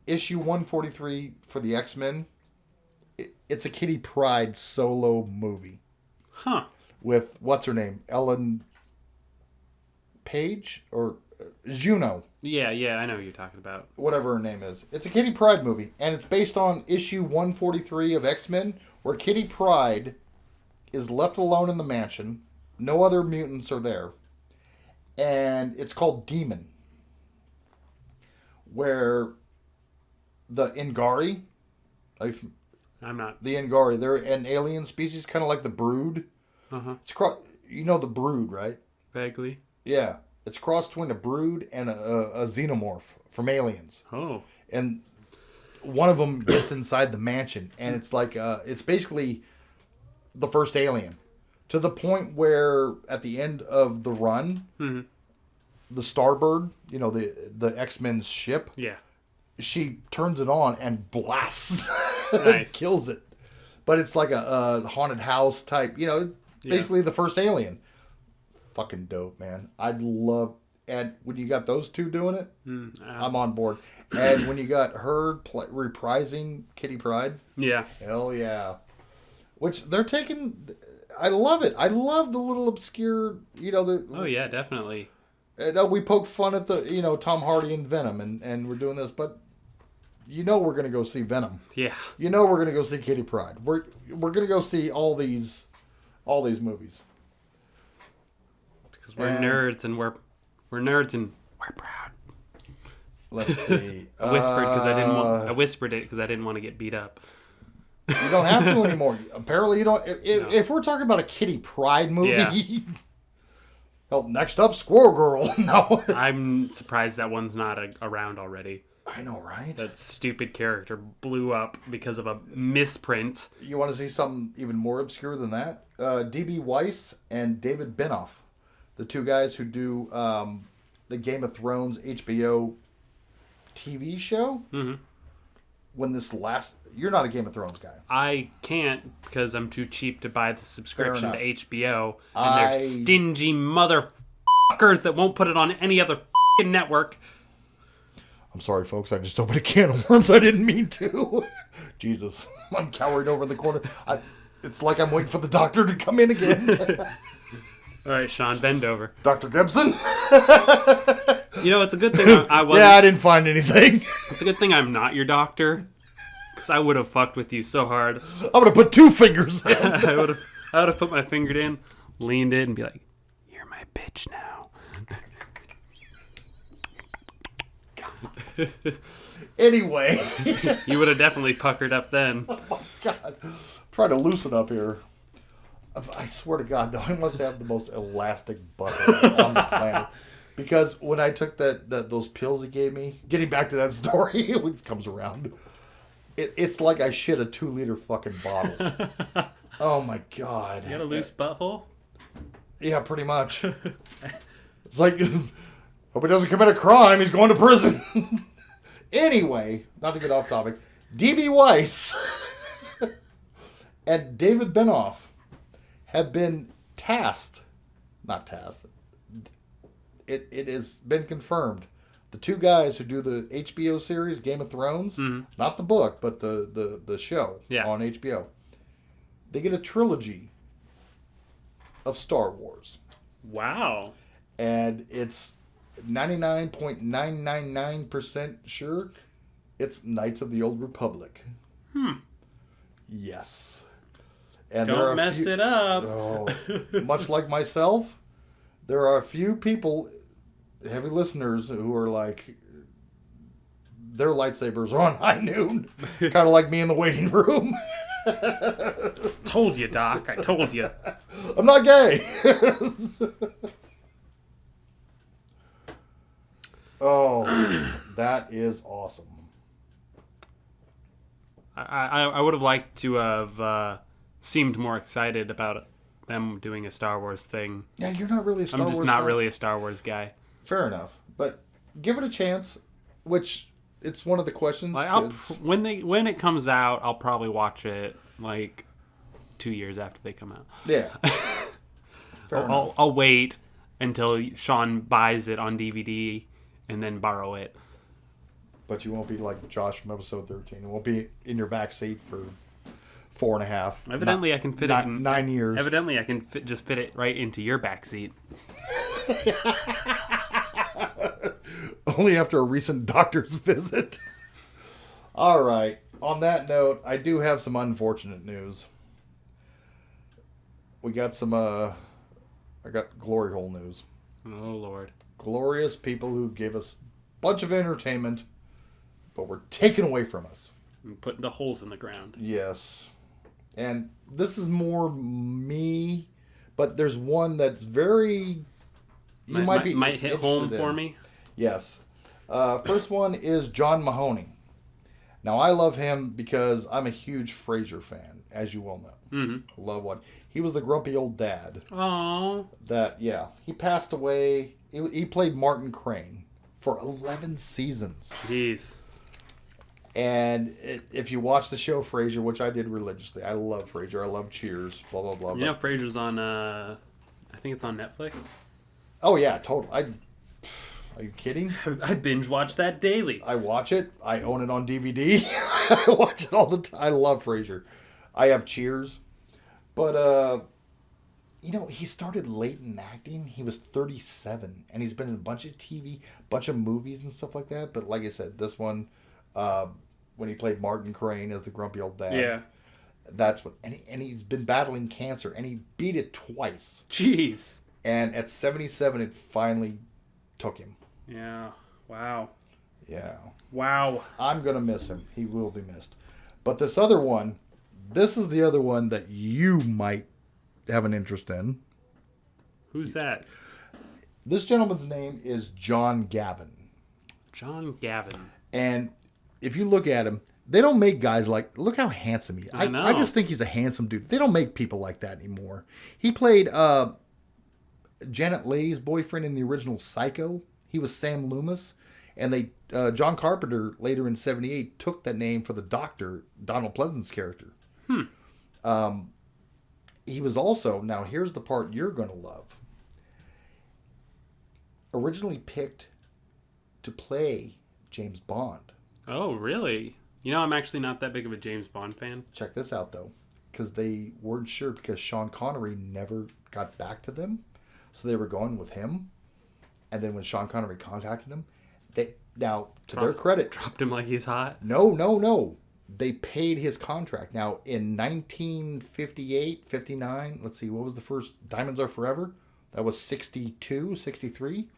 Issue 143 for the X-Men. It's a Kitty Pryde solo movie. Huh. With, what's her name? Ellen Page? Or Juno. Yeah, I know who you're talking about. Whatever her name is. It's a Kitty Pryde movie, and it's based on issue 143 of X-Men, where Kitty Pryde is left alone in the mansion. No other mutants are there. And it's called Demon. Where the Ingari, I'm not. the Ingari, they're an alien species, kind of like the Brood. Uh-huh. You know the Brood, right? Vaguely. Yeah. It's crossed between a Brood and a Xenomorph from Aliens. Oh. And one of them gets inside the mansion, and it's like it's basically the first Alien, to the point where at the end of the run, the Starbird, the X-Men's ship, she turns it on and blasts, Nice. kills it. But it's like a haunted house type, basically the first Alien. Fucking dope, man. I'd love, and when you got those two doing it, I'm on board. And when you got her reprising Kitty Pryde, hell yeah. Which they're taking, I love it. I love the little obscure, Oh yeah, definitely. We poke fun at the, Tom Hardy and Venom, and we're doing this, but we're gonna go see Venom. Yeah. We're gonna go see Kitty Pryde. We're gonna go see all these movies. We're nerds and we're nerds and we're proud. Let's see. I whispered it because I didn't want to get beat up. You don't have to anymore. Apparently, you don't. If we're talking about a Kitty Pryde movie, well, next up, Squirrel Girl. No, I'm surprised that one's not around already. I know, right? That stupid character blew up because of a misprint. You want to see something even more obscure than that? D.B. Weiss and David Benoff, the two guys who do the Game of Thrones HBO TV show. Mm-hmm. When this last... You're not a Game of Thrones guy. I can't because I'm too cheap to buy the subscription to HBO. And I- they're stingy motherfuckers that won't put it on any other network. I'm sorry, folks. I just opened a can of worms. I didn't mean to. Jesus. I'm cowering over in the corner. It's like I'm waiting for the doctor to come in again. All right, Sean, bend over. Dr. Gibson? You know, it's a good thing I wasn't. Yeah, I didn't find anything. It's a good thing I'm not your doctor, because I would have fucked with you so hard. I'm going to put 2 fingers in. I would have put my finger in, leaned in, and be like, "You're my bitch now." Anyway. You would have definitely puckered up then. Oh, my God. Trying to loosen up here. I swear to God, though, I must have the most elastic butt on the planet. Because when I took those pills he gave me, getting back to that story, it comes around. It's like I shit a 2-liter fucking bottle. Oh my God. You got a loose butthole? Yeah, pretty much. It's like, hope he doesn't commit a crime. He's going to prison. Anyway, not to get off topic, D.B. Weiss and David Benoff have been not tasked. It has been confirmed. The two guys who do the HBO series Game of Thrones, not the book, but the show on HBO, they get a trilogy of Star Wars. Wow. And it's 99.999% sure it's Knights of the Old Republic. Yes. And Don't mess it up. Oh, much like myself, there are a few people, heavy listeners, who are like, their lightsabers are on high noon. Kind of like me in the waiting room. Told you, Doc. I told you. I'm not gay. Oh, that is awesome. I would have liked to have seemed more excited about them doing a Star Wars thing. Yeah, you're not really a Star Wars I'm just not guy. really a Star Wars guy. Fair enough. But give it a chance, which it's one of the questions. Like, 'cause- when it comes out, I'll probably watch it like 2 years after they come out. Yeah. Fair enough. I'll wait until Sean buys it on DVD and then borrow it. But you won't be like Josh from episode 13. It won't be in your back seat for 4.5. Evidently, I can fit it in 9 years. Evidently, I can just fit it right into your backseat. Only after a recent doctor's visit. All right. On that note, I do have some unfortunate news. We got some, I got glory hole news. Oh, Lord. Glorious people who gave us a bunch of entertainment, but were taken away from us. I'm putting the holes in the ground. Yes. And this is more me, but there's one that's very... You might hit home interested for in. me. Yes. First one is John Mahoney. Now, I love him because I'm a huge Frasier fan, as you well know. Mm-hmm. I love one. He was the grumpy old dad. Oh. He passed away. He played Martin Crane for 11 seasons. Jeez. And if you watch the show Frasier, which I did religiously, I love Frasier. I love Cheers. Blah blah blah. You know, Frasier's on. I think it's on Netflix. Oh yeah, totally. Are you kidding? I binge watch that daily. I watch it. I own it on DVD. I watch it all the time. I love Frasier. I have Cheers, but he started late in acting. He was 37, and he's been in a bunch of TV, bunch of movies and stuff like that. But like I said, this one. When he played Martin Crane as the grumpy old dad. Yeah. That's what... And he's been battling cancer, and he beat it twice. Jeez. And at 77, it finally took him. Yeah. Wow. Yeah. Wow. I'm going to miss him. He will be missed. But this other one, this is the other one that you might have an interest in. Who's that? This gentleman's name is John Gavin. John Gavin. And if you look at him, they don't make guys like. Look how handsome he is. I know. I just think he's a handsome dude. They don't make people like that anymore. He played Janet Leigh's boyfriend in the original Psycho. He was Sam Loomis, and they John Carpenter later in '78 took that name for the Doctor, Donald Pleasance's character. He was also, now here's the part you're going to love, originally picked to play James Bond. Oh, really? You know, I'm actually not that big of a James Bond fan. Check this out, though, because they weren't sure because Sean Connery never got back to them. So they were going with him. And then when Sean Connery contacted him, now, to their credit... Dropped him like he's hot? No. They paid his contract. Now, in 1958, 59, let's see, what was the first? Diamonds Are Forever? That was 62, 63.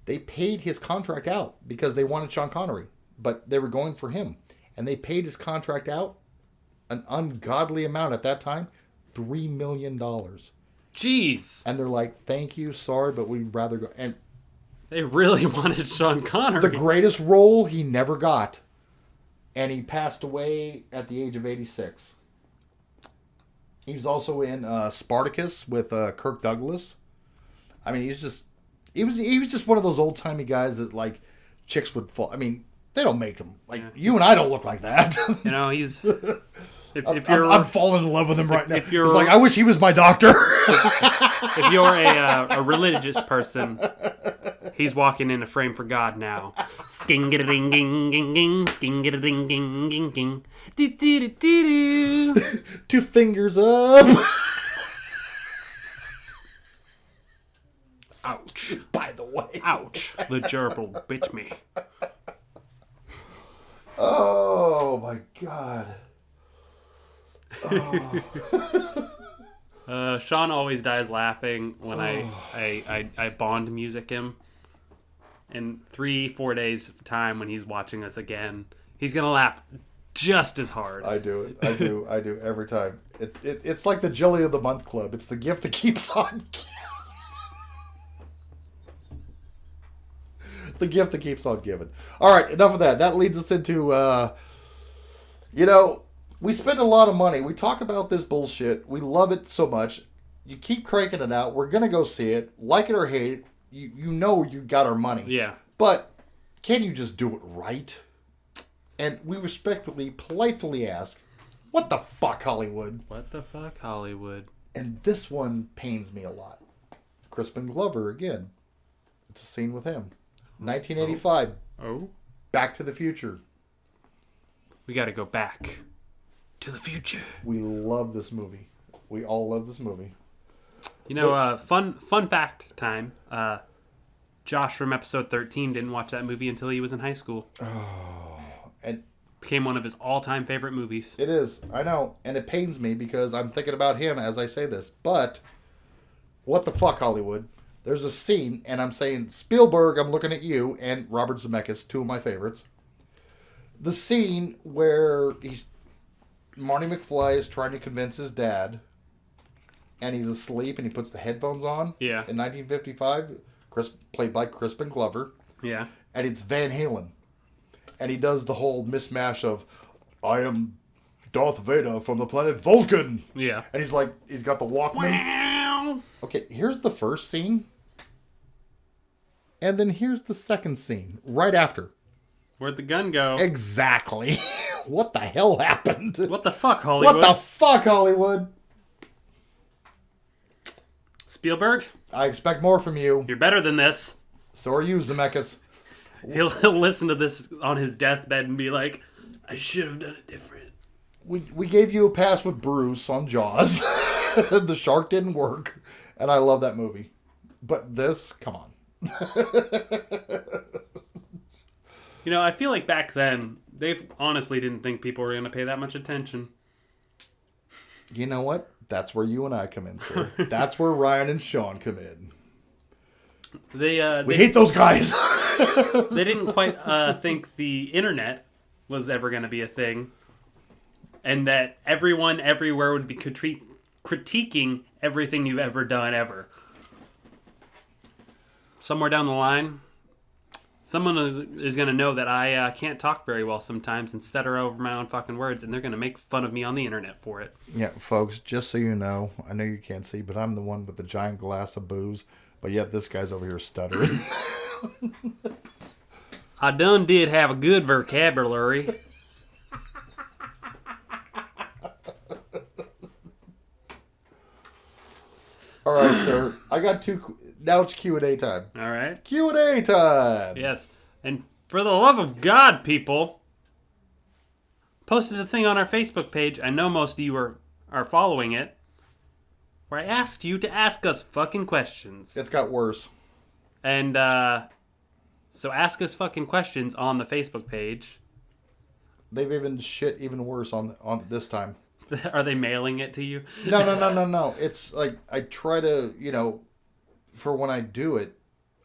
They paid his contract out because they wanted Sean Connery. But they were going for him. And they paid his contract out an ungodly amount at that time, $3 million. Jeez. And they're like, thank you, sorry, but we'd rather go. And they really wanted Sean Connery. the greatest role he never got. And he passed away at the age of 86. He was also in Spartacus with Kirk Douglas. I mean, he was just one of those old timey guys that like chicks would fall. I mean, they don't make him like you and I don't look like that. You know, he's. I'm falling in love with him right now. If you're, it's like I wish he was my doctor. If you're a religious person, he's walking in a frame for God now. Sking-a-ding-ging-ging-ging, sking-a-ding-ging-ging-ging. Do-do-do-do-do. 2 fingers up. Ouch. By the way. Ouch. The gerbil bit me. Oh my God. Sean always dies laughing when I Bond music him. In 3-4 days time when he's watching this again, he's gonna laugh just as hard. I do it. I do every time. It's like the Jelly of the Month Club. It's the gift that keeps on giving. The gift that keeps on giving. All right, enough of that. That leads us into, we spend a lot of money. We talk about this bullshit. We love it so much. You keep cranking it out. We're going to go see it. Like it or hate it. You know you got our money. Yeah. But can you just do it right? And we respectfully, politely ask, what the fuck, Hollywood? What the fuck, Hollywood? And this one pains me a lot. Crispin Glover, again. It's a scene with him. 1985. Oh? Back to the Future. We gotta go back to the future. We love this movie. We all love this movie. You know, fun fact time. Josh from episode 13 didn't watch that movie until he was in high school. Oh, and became one of his all-time favorite movies. it is. I know. And it pains me because I'm thinking about him as I say this. But, what the fuck, Hollywood? There's a scene, and I'm saying, Spielberg, I'm looking at you, and Robert Zemeckis, 2 of my favorites. The scene where Marty McFly is trying to convince his dad, and he's asleep, and he puts the headphones on. Yeah. In 1955, played by Crispin Glover. Yeah. And it's Van Halen. And he does the whole mismatch of, I am Darth Vader from the planet Vulcan. Yeah. And he's like, he's got the Walkman. Wow. Okay, here's the first scene. And then here's the second scene, right after. Where'd the gun go? Exactly. What the hell happened? What the fuck, Hollywood? What the fuck, Hollywood? Spielberg? I expect more from you. You're better than this. So are you, Zemeckis. He'll listen to this on his deathbed and be like, I should have done it different. We gave you a pass with Bruce on Jaws. The shark didn't work. And I love that movie. But this, come on. You know, I feel like back then, they honestly didn't think people were going to pay that much attention. You know what? That's where you and I come in, sir. That's where Ryan and Sean come in. We hate those guys. They didn't quite think the internet was ever going to be a thing. And that everyone everywhere would be critiquing everything you've ever done ever. Somewhere down the line, Someone is going to know that I can't talk very well sometimes and stutter over my own fucking words, and they're going to make fun of me on the internet for it. Yeah, folks, just so you know, I know you can't see, but I'm the one with the giant glass of booze, but yet this guy's over here stuttering. I done did have a good vocabulary. All right, sir. I got two. Now it's Q&A time. All right. Q&A time. Yes. And for the love of God, people, posted a thing on our Facebook page. I know most of you are following it, where I asked you to ask us fucking questions. It's got worse. And so ask us fucking questions on the Facebook page. They've even shit even worse on this time. Are they mailing it to you? No. It's like I try to, for when I do it,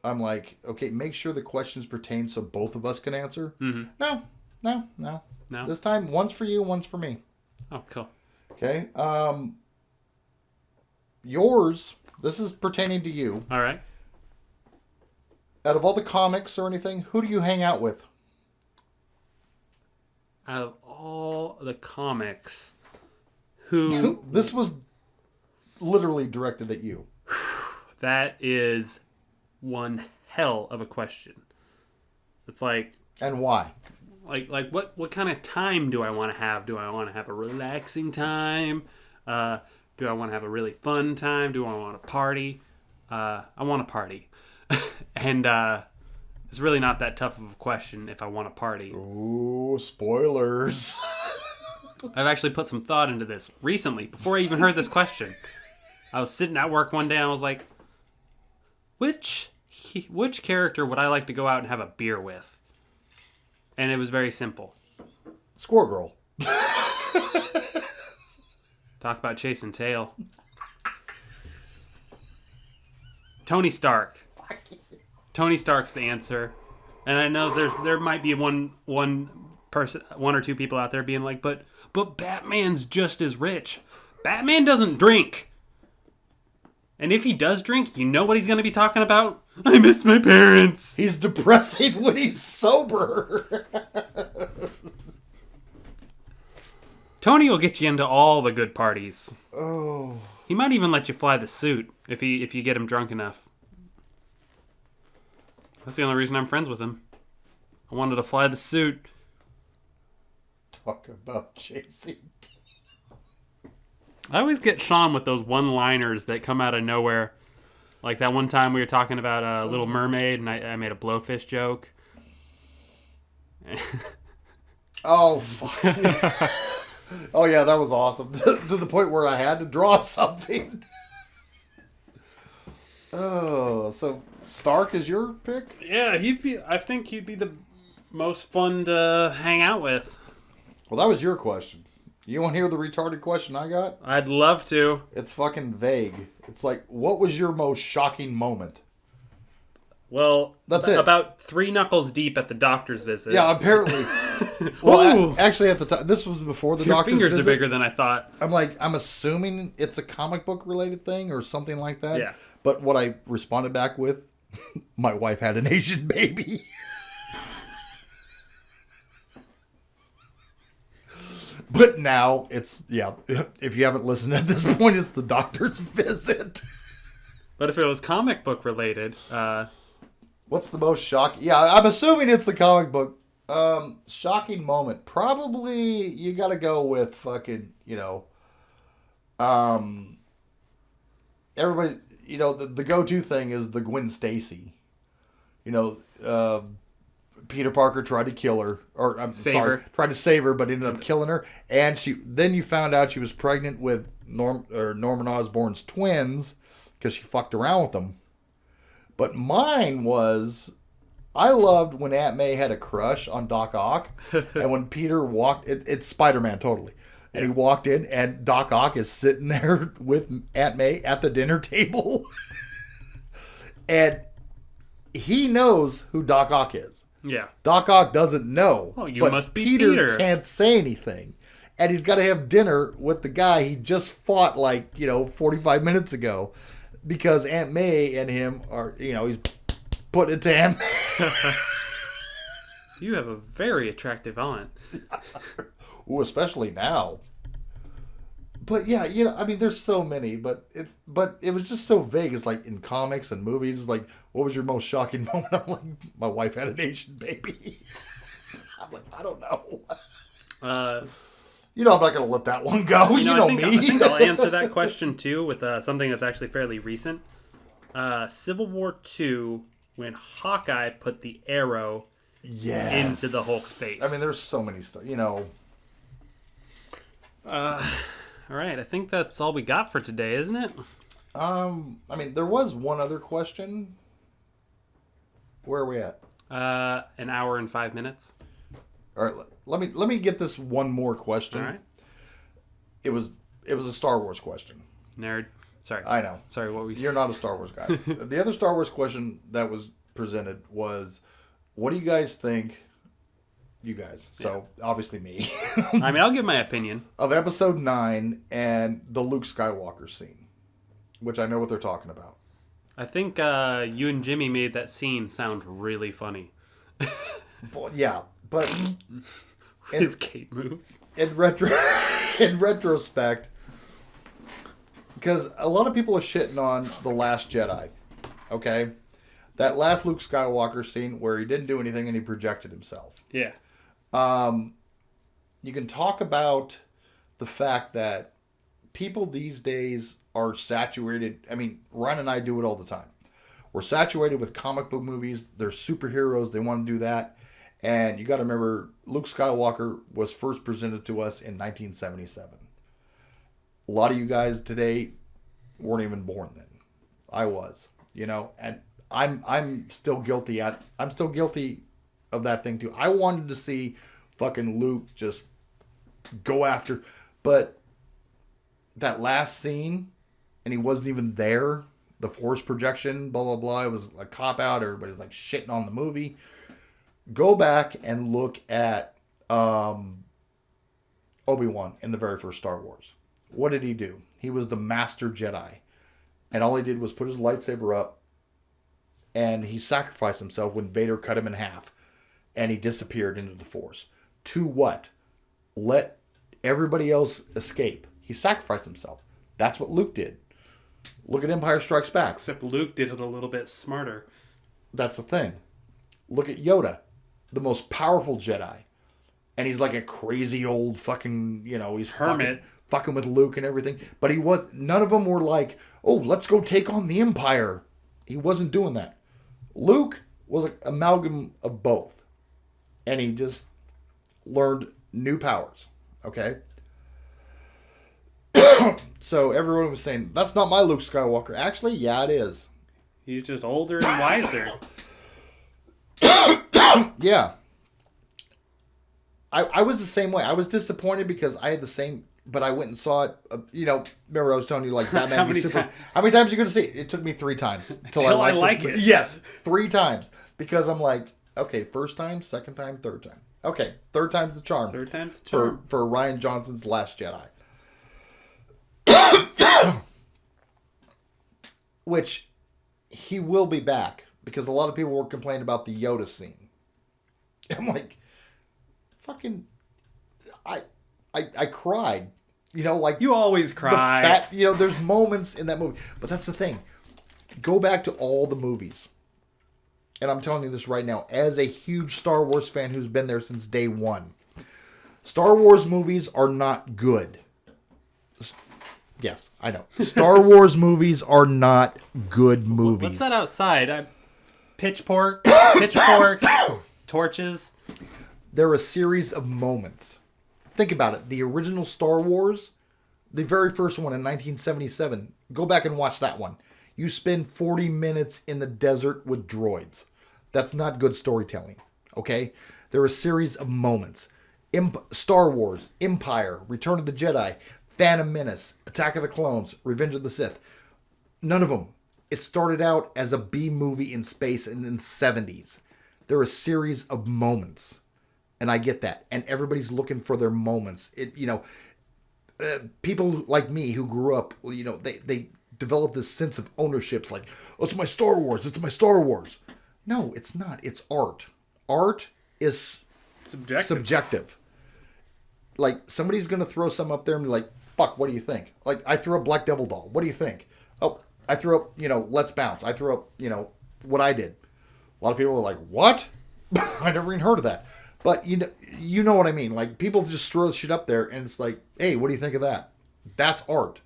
I'm like, okay, make sure the questions pertain so both of us can answer. Mm-hmm. No. No? This time, one's for you, one's for me. Oh, cool. Okay. Yours, this is pertaining to you. All right. Out of all the comics or anything, who do you hang out with? Out of all the comics, who... This was literally directed at you. That is one hell of a question. It's like... And why? Like what kind of time do I want to have? Do I want to have a relaxing time? Do I want to have a really fun time? Do I want to party? I want to party. And it's really not that tough of a question if I want to party. Ooh, spoilers. I've actually put some thought into this recently, before I even heard this question. I was sitting at work one day and I was like, which character would I like to go out and have a beer with? And it was very simple. Squirrel. Talk about chasing tail. Tony Stark. Tony Stark's the answer. And I know there might be one person, one or two people out there being like, but Batman's just as rich. Batman doesn't drink. And if he does drink, you know what he's going to be talking about? I miss my parents. He's depressing when he's sober. Tony will get you into all the good parties. Oh. He might even let you fly the suit if you get him drunk enough. That's the only reason I'm friends with him. I wanted to fly the suit. Talk about chasing. I always get Sean with those one-liners that come out of nowhere. Like that one time we were talking about Little Mermaid, and I made a blowfish joke. Oh, fuck. Oh, yeah, that was awesome. To the point where I had to draw something. Oh, so Stark is your pick? Yeah, I think he'd be the most fun to hang out with. Well, that was your question. You want to hear the retarded question I got? I'd love to. It's fucking vague. It's like, what was your most shocking moment? Well, that's it. About 3 knuckles deep at the doctor's visit. Yeah, apparently. Well, actually, at the time, this was before the doctor's visit. Your fingers are bigger than I thought. I'm assuming it's a comic book related thing or something like that. Yeah. But what I responded back with, my wife had an Asian baby. But now it's, if you haven't listened at this point, it's the doctor's visit. But if it was comic book related, what's the most shocking? Yeah, I'm assuming it's the comic book. Shocking moment. Probably you got to go with fucking, everybody, the go-to thing is the Gwen Stacy. Peter Parker tried to kill her, or tried to save her, but ended up killing her. And then you found out she was pregnant with Norman Osborn's twins because she fucked around with them. But mine was, I loved when Aunt May had a crush on Doc Ock, and when Peter walked, it's Spider-Man totally, and he walked in, and Doc Ock is sitting there with Aunt May at the dinner table, and he knows who Doc Ock is. Yeah. Doc Ock doesn't know. Oh, you but must be Peter can't say anything. And he's got to have dinner with the guy he just fought 45 minutes ago. Because Aunt May and him are, he's putting it to him. You have a very attractive aunt. Ooh, especially now. But yeah, I mean, there's so many, but it was just so vague. It's like in comics and movies, it's like, what was your most shocking moment? I'm like, my wife had an Asian baby. I'm like, I don't know. Uh, I'm not gonna let that one go. You know me. I think I'll answer that question too with something that's actually fairly recent. Civil War II, when Hawkeye put the arrow into the Hulk's face. I mean, there's so many stuff. All right, I think that's all we got for today, isn't it? I mean, there was one other question. Where are we at? An hour and 5 minutes. All right, let me get this one more question. All right. It was a Star Wars question. Nerd. Sorry. I know. Sorry, what we? You're not a Star Wars guy. The other Star Wars question that was presented was, what do you guys think? You guys. So, obviously me. I mean, I'll give my opinion. Of Episode 9 and the Luke Skywalker scene, which I know what they're talking about. I think you and Jimmy made that scene sound really funny. Yeah, but His cape moves. in retrospect, because a lot of people are shitting on The Last Jedi, okay? That last Luke Skywalker scene where he didn't do anything and he projected himself. Yeah. You can talk about the fact that people these days are saturated. I mean, Ryan and I do it all the time. We're saturated with comic book movies. They're superheroes. They want to do that. And you got to remember, Luke Skywalker was first presented to us in 1977. A lot of you guys today weren't even born then. I was, and I'm still guilty I'm still guilty of that thing too. I wanted to see fucking Luke just go after, but that last scene, and he wasn't even there. The force projection, blah blah blah. It was a cop out. Everybody's like shitting on the movie. Go back and look at Obi-Wan in the very first Star Wars. What did he do? He was the master Jedi, and all he did was put his lightsaber up, and he sacrificed himself when Vader cut him in half. And he disappeared into the Force. To what? Let everybody else escape. He sacrificed himself. That's what Luke did. Look at Empire Strikes Back. Except Luke did it a little bit smarter. That's the thing. Look at Yoda, the most powerful Jedi. And he's like a crazy old fucking, he's hermit. Fucking with Luke and everything. But none of them were like, oh, let's go take on the Empire. He wasn't doing that. Luke was an amalgam of both. And he just learned new powers. Okay? So everyone was saying, that's not my Luke Skywalker. Actually, yeah, it is. He's just older and wiser. Yeah. I was the same way. I was disappointed because I had the same, but I went and saw it. Remember I was telling you, like, Batman How many How many times are you going to see it? It took me 3 times Till I like it. Yes, 3 times. Because I'm like, okay, first time, second time, third time. Okay, third time's the charm. Third time's the charm. For Rian Johnson's Last Jedi. Which he will be back because a lot of people were complaining about the Yoda scene. I'm like, fucking, I cried. Like you always cry. There's moments in that movie, but that's the thing. Go back to all the movies. And I'm telling you this right now, as a huge Star Wars fan who's been there since day one. Star Wars movies are not good. Yes, I know. Star Wars movies are not good movies. What's that outside? Pitchfork, torches. They're a series of moments. Think about it. The original Star Wars, the very first one in 1977, go back and watch that one. You spend 40 minutes in the desert with droids. That's not good storytelling, okay? They're a series of moments. Star Wars, Empire, Return of the Jedi, Phantom Menace, Attack of the Clones, Revenge of the Sith. None of them. It started out as a B movie in space in the 70s. They're a series of moments. And I get that. And everybody's looking for their moments. People like me who grew up, they develop this sense of ownership. It's like, oh, it's my Star Wars. It's my Star Wars. No, it's not. It's art. Art is Subjective. Like, somebody's going to throw some up there and be like, fuck, what do you think? Like, I threw up Black Devil Doll. What do you think? Oh, I threw up, Let's Bounce. I threw up, what I did. A lot of people are like, what? I never even heard of that. But you know what I mean. Like, people just throw shit up there and it's like, hey, what do you think of that? That's art.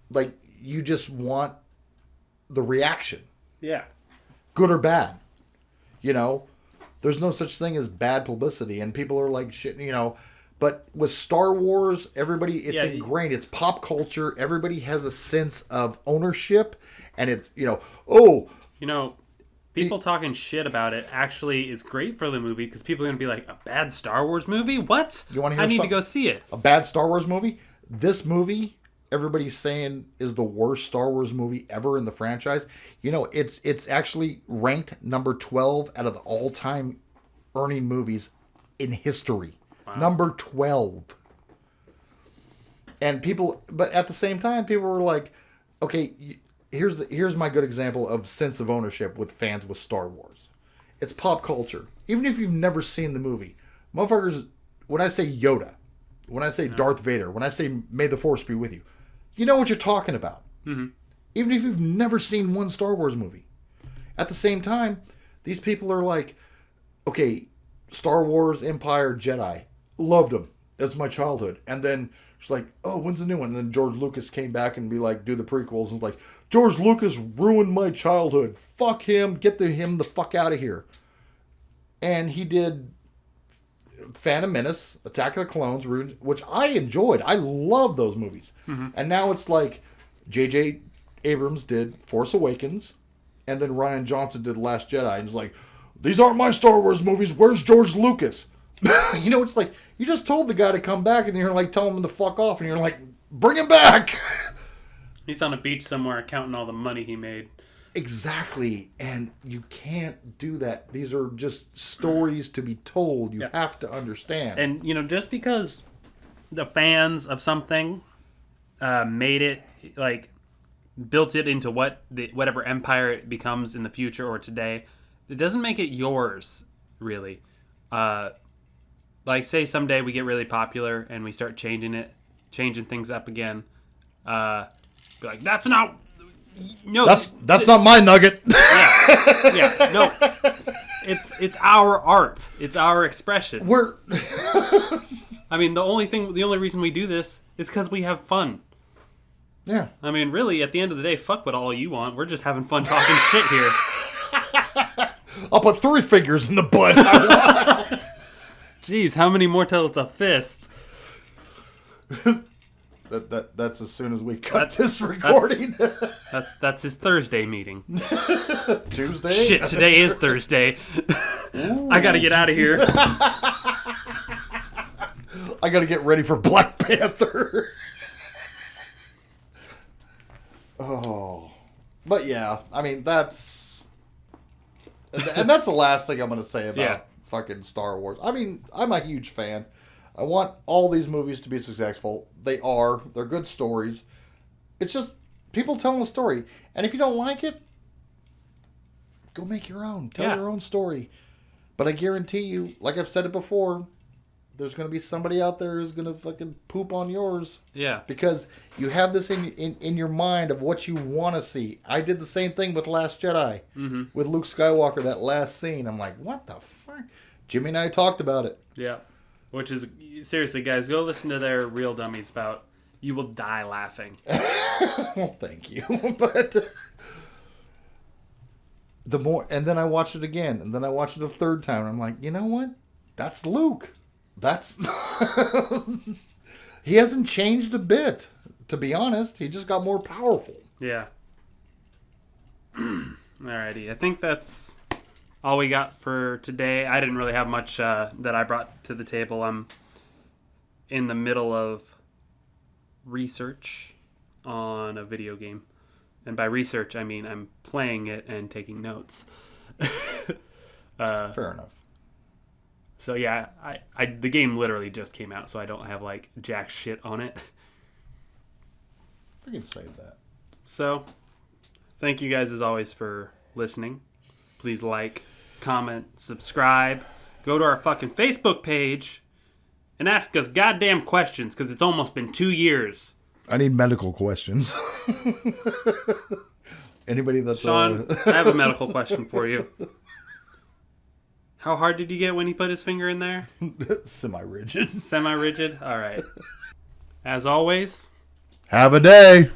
Like, you just want the reaction. Yeah. Good or bad. There's no such thing as bad publicity. And people are like, shit, But with Star Wars, everybody, it's ingrained. It's pop culture. Everybody has a sense of ownership. And it's, people talking shit about it actually is great for the movie because people are going to be like, a bad Star Wars movie? What? You want to hear I need to go see it. A bad Star Wars movie? This movie, everybody's saying, is the worst Star Wars movie ever in the franchise. It's actually ranked number 12 out of the all-time earning movies in history. Wow. Number 12. And but at the same time, people were like, okay, here's my good example of sense of ownership with fans with Star Wars. It's pop culture. Even if you've never seen the movie, motherfuckers, when I say Yoda, when I say Darth Vader, when I say May the Force be with you, you know what you're talking about. Mm-hmm. Even if you've never seen one Star Wars movie. At the same time, these people are like, okay, Star Wars, Empire, Jedi. Loved them. That's my childhood. And then it's like, oh, when's the new one? And then George Lucas came back and be like, do the prequels. And like, George Lucas ruined my childhood. Fuck him. Get him the fuck out of here. And he did Phantom Menace, Attack of the Clones, which I enjoyed. I love those movies. Mm-hmm. And now it's like J.J. Abrams did Force Awakens, and then Rian Johnson did Last Jedi. And it's like, these aren't my Star Wars movies. Where's George Lucas? It's like, you just told the guy to come back, and you're like telling him to fuck off, and you're like, bring him back. He's on a beach somewhere counting all the money he made. Exactly. And you can't do that. These are just stories to be told. You have to understand. And, just because the fans of something made it, like, built it into whatever empire it becomes in the future or today, it doesn't make it yours, really. Like, say someday we get really popular and we start changing things up again. Be like, that's not my nugget. No. It's our art. It's our expression. I mean, the only reason we do this is because we have fun. Yeah. I mean, really, at the end of the day, fuck what all you want. We're just having fun talking shit here. I'll put 3 fingers in the butt. Jeez, how many more till it's a fist? That's as soon as we cut this recording. That's his Thursday meeting. Tuesday? Shit, today is Thursday. I gotta get out of here. I gotta get ready for Black Panther. Oh. But yeah, I mean, that's the last thing I'm gonna say about fucking Star Wars. I mean, I'm a huge fan. I want all these movies to be successful. They are. They're good stories. It's just people telling a story. And if you don't like it, go make your own. Tell your own story. But I guarantee you, like I've said it before, there's going to be somebody out there who's going to fucking poop on yours. Yeah. Because you have this in your mind of what you want to see. I did the same thing with Last Jedi. Mm-hmm. With Luke Skywalker, that last scene. I'm like, what the fuck? Jimmy and I talked about it. Yeah. Which is, seriously, guys, go listen to their Real Dummies about. You will die laughing. Well, thank you. But and then I watched it again, and then I watched it a third time, and I'm like, you know what? That's Luke. He hasn't changed a bit, to be honest. He just got more powerful. Yeah. Alrighty, I think that's all we got for today. I didn't really have much that I brought to the table. I'm in the middle of research on a video game. And by research, I mean I'm playing it and taking notes. Fair enough. So yeah, the game literally just came out, so I don't have like jack shit on it. I can save that. So, thank you guys as always for listening. Please like, comment, subscribe. Go to our fucking Facebook page and ask us goddamn questions because it's almost been 2 years. I need medical questions. Anybody that's... Sean, I have a medical question for you. How hard did you get when he put his finger in there? Semi-rigid. Semi-rigid? All right. As always... Have a day.